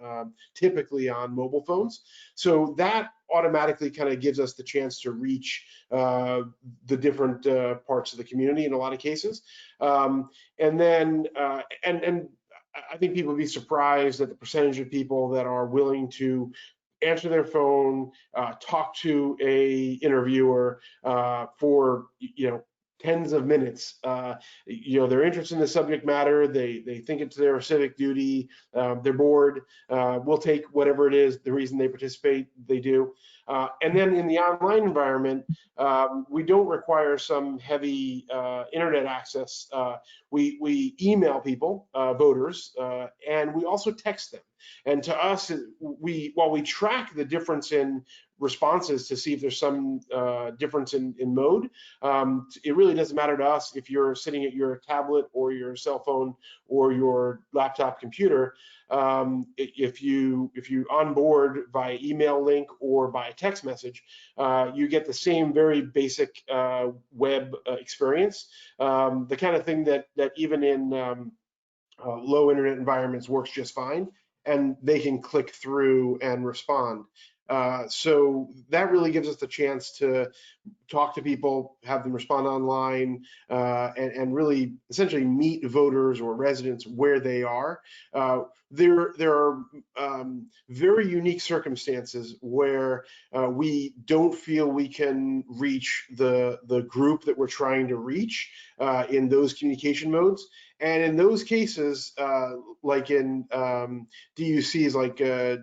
typically on mobile phones. So that automatically kind of gives us the chance to reach the different parts of the community in a lot of cases. And then I think people would be surprised at the percentage of people that are willing to answer their phone, talk to a interviewer for tens of minutes. They're interested in the subject matter. They think it's their civic duty. They're bored. We'll take whatever it is, the reason they participate, they do. And then in the online environment, we don't require some heavy internet access. We email people, voters, and we also text them. And to us, while we track the difference in responses to see if there's some difference in mode, it really doesn't matter to us if you're sitting at your tablet or your cell phone or your laptop computer. If you onboard via email link or by text message, you get the same very basic web experience, the kind of thing that even in low internet environments works just fine, and they can click through and respond. So that really gives us the chance to talk to people, have them respond online, and really essentially meet voters or residents where they are. There are very unique circumstances where we don't feel we can reach the group that we're trying to reach in those communication modes. And in those cases, like in DUCs, like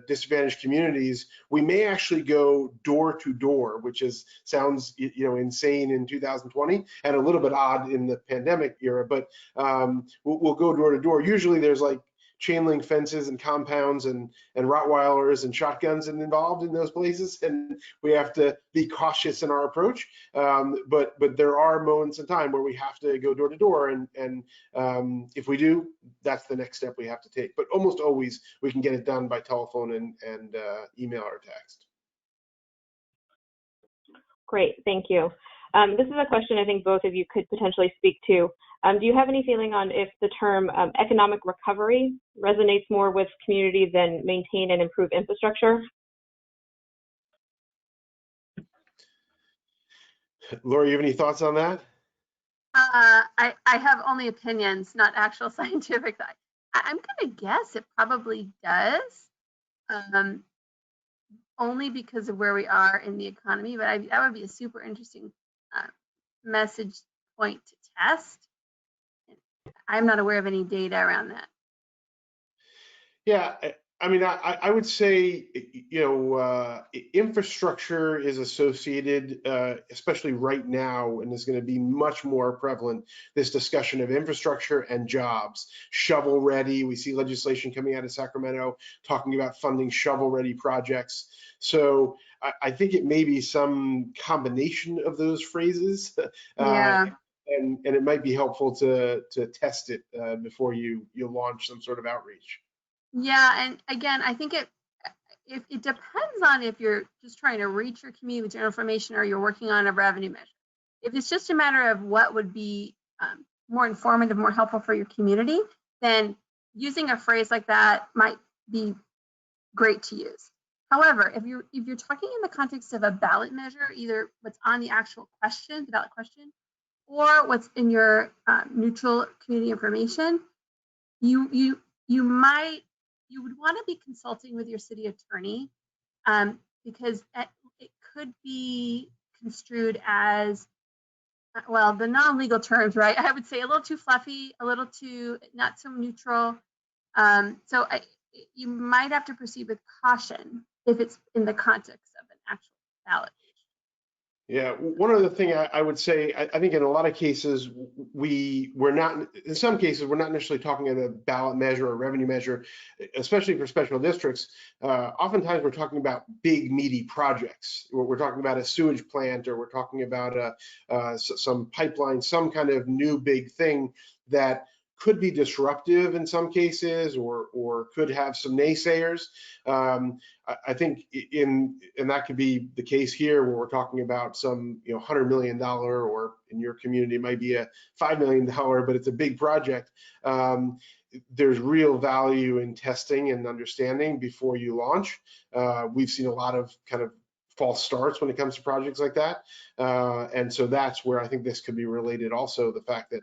disadvantaged communities, we may actually go door to door, which sounds insane in 2020 and a little bit odd in the pandemic era. But we'll go door to door. Usually, there's like chain link fences and compounds and Rottweilers and shotguns involved in those places, and we have to be cautious in our approach. But there are moments in time where we have to go door to door, and if we do, that's the next step we have to take. But almost always we can get it done by telephone and email or text. Great, thank you. This is a question I think both of you could potentially speak to. Do you have any feeling on if the term economic recovery resonates more with community than maintain and improve infrastructure? Laura, you have any thoughts on that? I have only opinions, not actual scientific. I'm going to guess it probably does, only because of where we are in the economy. But that would be a super interesting message point to test. I'm not aware of any data around that. Yeah, I mean, I would say, infrastructure is associated, especially right now, and is going to be much more prevalent, this discussion of infrastructure and jobs. Shovel ready, we see legislation coming out of Sacramento talking about funding shovel ready projects. So I think it may be some combination of those phrases. Yeah. And it might be helpful to test it before you launch some sort of outreach. Yeah, and again, I think it depends on if you're just trying to reach your community with general information or you're working on a revenue measure. If it's just a matter of what would be more informative, more helpful for your community, then using a phrase like that might be great to use. However, if you're talking in the context of a ballot measure, either what's on the actual question, the ballot question, or what's in your neutral community information, you would want to be consulting with your city attorney, because it could be construed as, well, the non-legal terms, right? I would say a little too fluffy, a little too not so neutral. So you might have to proceed with caution if it's in the context of an actual ballot. Yeah, one other thing I would say, I think in a lot of cases, we're not, in some cases, we're not necessarily talking about a ballot measure or revenue measure, especially for special districts. Oftentimes we're talking about big, meaty projects. We're talking about a sewage plant, or we're talking about some pipeline, some kind of new big thing that could be disruptive in some cases, or could have some naysayers. I think and that could be the case here, where we're talking about some $100 million, or in your community it might be a $5 million, but it's a big project. There's real value in testing and understanding before you launch. We've seen a lot of kind of false starts when it comes to projects like that, and so that's where I think this could be related. Also, the fact that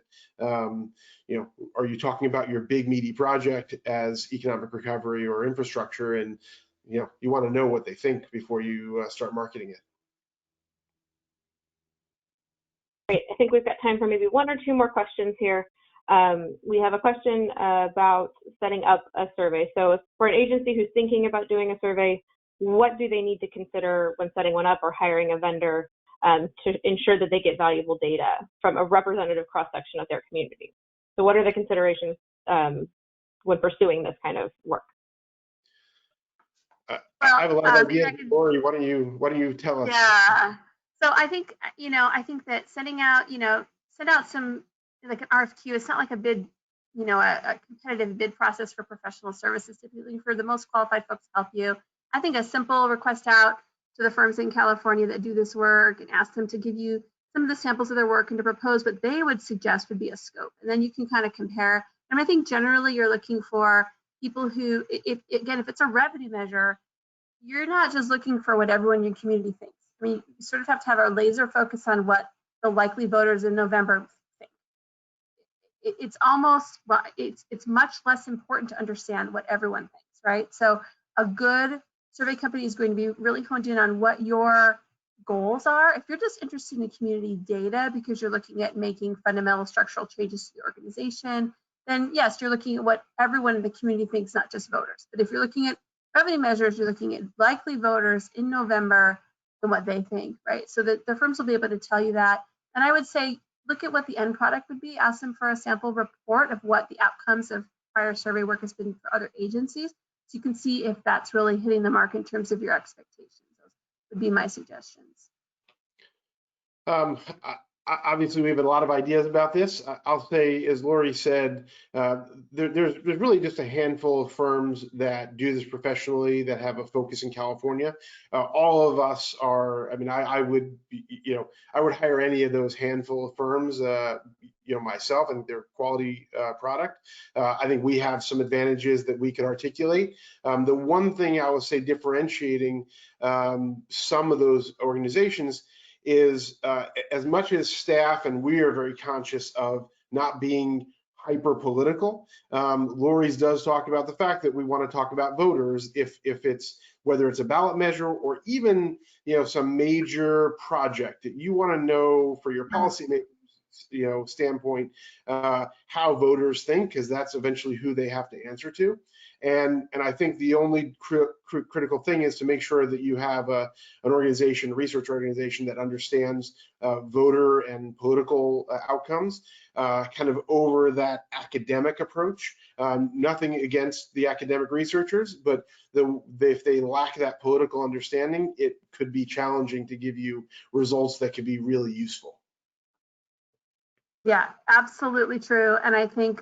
are you talking about your big meaty project as economic recovery or infrastructure, and you want to know what they think before you start marketing it. Great. I think we've got time for maybe one or two more questions here. We have a question about setting up a survey. So for an agency who's thinking about doing a survey, what do they need to consider when setting one up or hiring a vendor to ensure that they get valuable data from a representative cross-section of their community? So what are the considerations when pursuing this kind of work? I have a lot of ideas. Lori, why don't you tell us? Yeah. So I think that send out some, like an RFQ. It's not like a bid a competitive bid process for professional services, typically for the most qualified folks to help you. I think a simple request out to the firms in California that do this work and ask them to give you some of the samples of their work and to propose what they would suggest would be a scope. And then you can kind of compare. And I think generally you're looking for people who, if it's a revenue measure, you're not just looking for what everyone in your community thinks. I mean, you sort of have to have a laser focus on what the likely voters in November think. It's almost, it's much less important to understand what everyone thinks, right? So a good survey company is going to be really honed in on what your goals are. If you're just interested in community data because you're looking at making fundamental structural changes to the organization, then yes, you're looking at what everyone in the community thinks, not just voters. But if you're looking at revenue measures, you're looking at likely voters in November and what they think, right? So that the firms will be able to tell you that. And I would say, look at what the end product would be. Ask them for a sample report of what the outcomes of prior survey work has been for other agencies. So you can see if that's really hitting the mark in terms of your expectations. Those would be my suggestions. Obviously, we have a lot of ideas about this. I'll say, as Lori said, there's really just a handful of firms that do this professionally that have a focus in California. All of us are. I mean, I would, I would hire any of those handful of firms. Myself, and their quality product. I think we have some advantages that we can articulate. The one thing I would say differentiating some of those organizations is as much as staff, and we are very conscious of not being hyper political. Lori's does talk about the fact that we want to talk about voters if it's whether it's a ballot measure or even some major project that you want to know for your policymakers standpoint how voters think, because that's eventually who they have to answer to. And I think the only critical thing is to make sure that you have an organization, a research organization that understands voter and political outcomes kind of over that academic approach. Nothing against the academic researchers, but if they lack that political understanding, it could be challenging to give you results that could be really useful. Yeah, absolutely true. And I think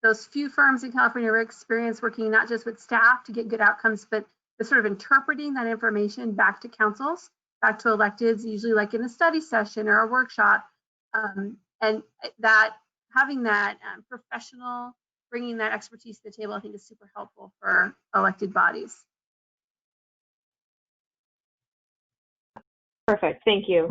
those few firms in California are experienced working not just with staff to get good outcomes, but the sort of interpreting that information back to councils, back to electeds, usually like in a study session or a workshop. And that having that professional, bringing that expertise to the table, I think is super helpful for elected bodies. Perfect, thank you.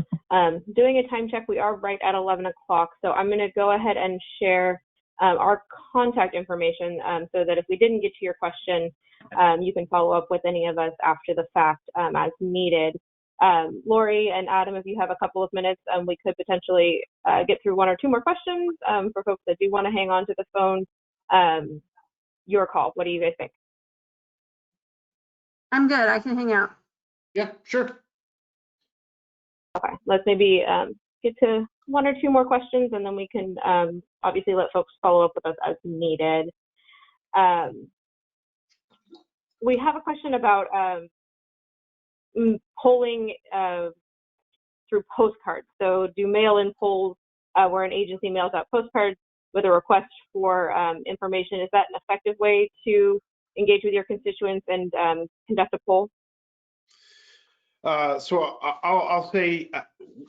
Doing a time check, we are right at 11 o'clock, so I'm going to go ahead and share our contact information so that if we didn't get to your question, you can follow up with any of us after the fact as needed. Lori and Adam, if you have a couple of minutes, we could potentially get through one or two more questions for folks that do want to hang on to the phone. Your call. What do you guys think? I'm good. I can hang out. Yeah, sure. Okay, let's maybe get to one or two more questions, and then we can obviously let folks follow up with us as needed. We have a question about polling through postcards. So do mail-in polls where an agency mails out postcards with a request for information, is that an effective way to engage with your constituents and conduct a poll? So I'll say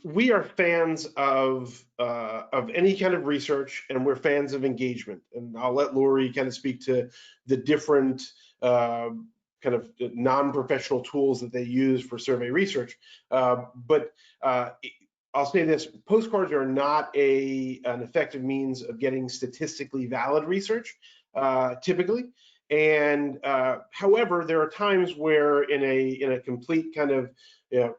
we are fans of any kind of research, and we're fans of engagement. And I'll let Lori kind of speak to the different kind of non-professional tools that they use for survey research. But I'll say this: postcards are not an effective means of getting statistically valid research, typically. And however, there are times where in a complete kind of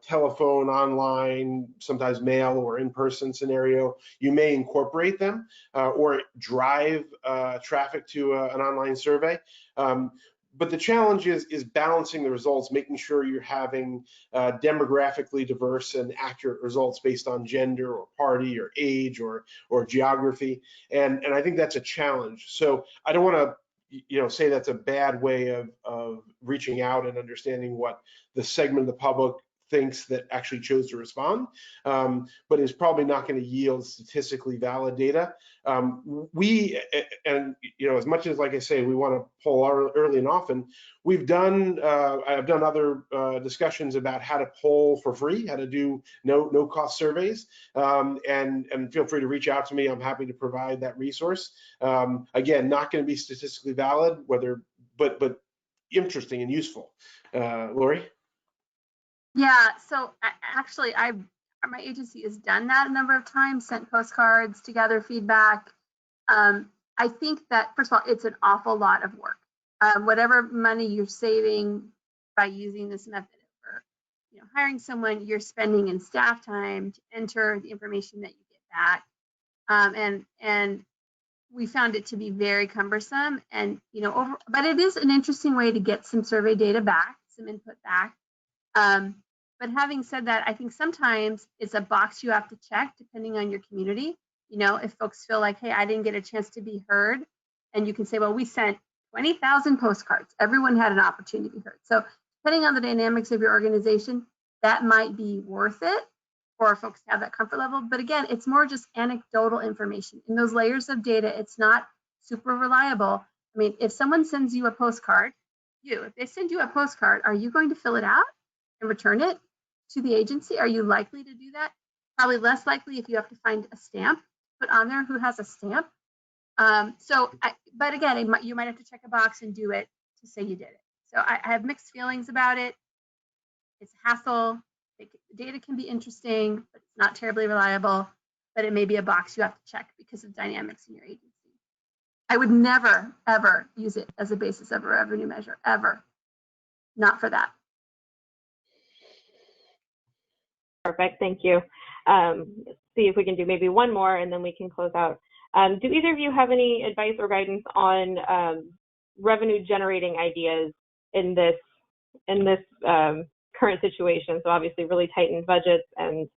telephone, online, sometimes mail or in-person scenario, you may incorporate them or drive traffic to an online survey. But the challenge is balancing the results, making sure you're having demographically diverse and accurate results based on gender or party or age or geography. And I think that's a challenge. So I don't want to say that's a bad way of reaching out and understanding what the segment of the public thinks that actually chose to respond, but is probably not going to yield statistically valid data. And as much as, like I say, we want to poll early and often, I've done other discussions about how to poll for free, how to do no cost surveys, and feel free to reach out to me. I'm happy to provide that resource. Again, not going to be statistically valid, but interesting and useful. Lori? Yeah, so actually, my agency has done that a number of times, sent postcards to gather feedback. I think that, first of all, it's an awful lot of work. Whatever money you're saving by using this method for hiring someone, you're spending in staff time to enter the information that you get back. And we found it to be very cumbersome, and but it is an interesting way to get some survey data back, some input back. But having said that, I think sometimes it's a box you have to check depending on your community. If folks feel like, hey, I didn't get a chance to be heard, and you can say, well, we sent 20,000 postcards. Everyone had an opportunity to be heard. So depending on the dynamics of your organization, that might be worth it for folks to have that comfort level. But again, it's more just anecdotal information. In those layers of data, it's not super reliable. I mean, if someone sends you a postcard, if they send you a postcard, are you going to fill it out and return it to the agency? Are you likely to do that? Probably less likely if you have to find a stamp, put on there who has a stamp. But again, you might have to check a box and do it to say you did it. So I have mixed feelings about it. It's a hassle. The data can be interesting, but it's not terribly reliable. But it may be a box you have to check because of dynamics in your agency. I would never, ever use it as a basis of a revenue measure, ever. Not for that. Perfect, thank you. See if we can do maybe one more and then we can close out. Do either of you have any advice or guidance on revenue generating ideas in this current situation? So obviously really tightened budgets and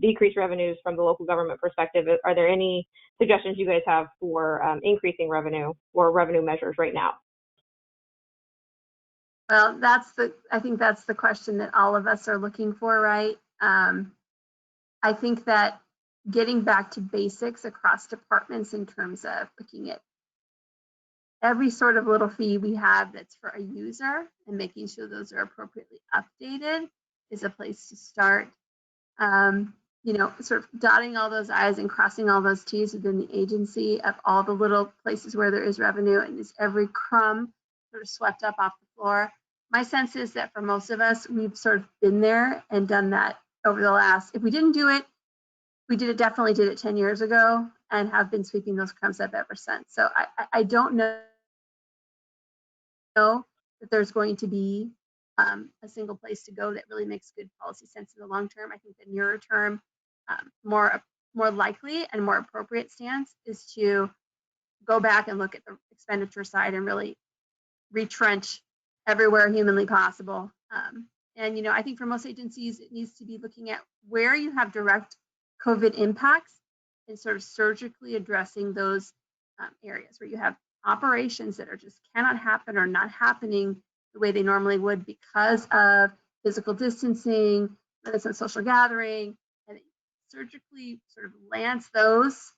decreased revenues from the local government perspective. Are there any suggestions you guys have for increasing revenue or revenue measures right now? Well, I think that's the question that all of us are looking for, right? I think that getting back to basics across departments in terms of looking at every sort of little fee we have that's for a user and making sure those are appropriately updated is a place to start. Sort of dotting all those I's and crossing all those T's within the agency of all the little places where there is revenue, and is every crumb sort of swept up off the floor. My sense is that for most of us, we've sort of been there and done that over the last, if we didn't do it, definitely did it 10 years ago and have been sweeping those crumbs up ever since. So I don't know that there's going to be a single place to go that really makes good policy sense in the long term. I think the nearer term, more likely and more appropriate stance is to go back and look at the expenditure side and really retrench everywhere humanly possible. And I think for most agencies, it needs to be looking at where you have direct COVID impacts and sort of surgically addressing those areas where you have operations that are just cannot happen or not happening the way they normally would because of physical distancing, limits on social gathering, and surgically sort of lance those.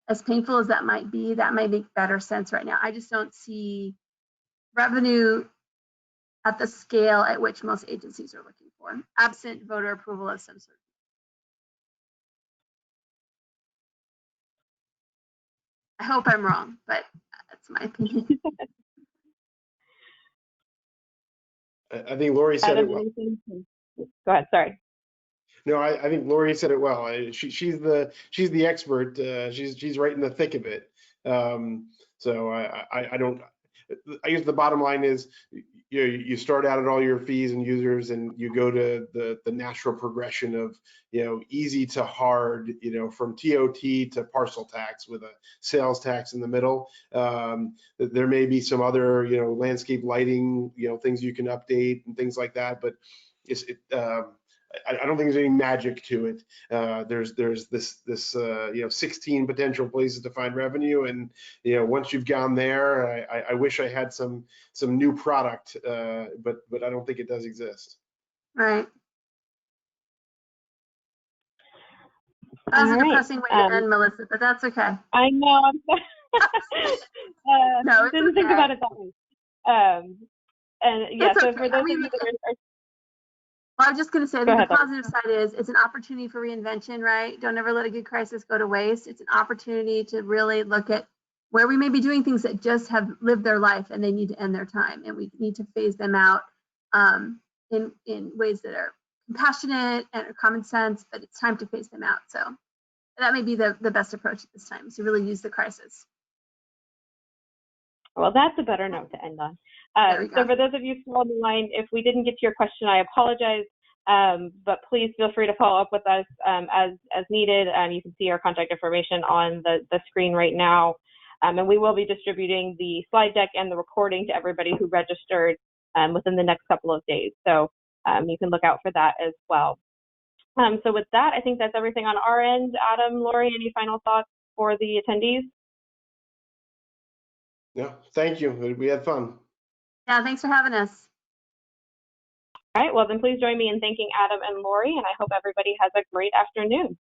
As painful as that might be, that might make better sense right now. I just don't see revenue at the scale at which most agencies are looking for, absent voter approval of some sort. I hope I'm wrong, but that's my opinion. I think Lori said it well. Go ahead, sorry. No, I think Lori said it well. She's the expert. She's right in the thick of it. So I guess the bottom line is you start out at all your fees and users, and you go to the natural progression of easy to hard, from TOT to parcel tax with a sales tax in the middle. There may be some other landscape lighting things you can update and things like that, but I don't think there's any magic to it. There's this 16 potential places to find revenue, and once you've gone there, I wish I had some new product, but I don't think it does exist. Right. That was All a right. depressing way to end, Melissa, but that's okay. I know. I'm sorry. No, it's Didn't think okay. about it that way. And yeah, It's so okay. for those I mean, of you that are well, I was just going to say, I go think ahead, the positive side is it's an opportunity for reinvention, right? Don't ever let a good crisis go to waste. It's an opportunity to really look at where we may be doing things that just have lived their life and they need to end their time, and we need to phase them out in ways that are compassionate and are common sense, but it's time to phase them out. So that may be the best approach at this time, is to really use the crisis. Well, that's a better note to end on. So for those of you still on the line, if we didn't get to your question, I apologize, but please feel free to follow up with us as needed. You can see our contact information on the screen right now. And we will be distributing the slide deck and the recording to everybody who registered within the next couple of days. So you can look out for that as well. So with that, I think that's everything on our end. Adam, Lori, any final thoughts for the attendees? Yeah, thank you. We had fun. Yeah, thanks for having us. All right, well then please join me in thanking Adam and Lori, and I hope everybody has a great afternoon.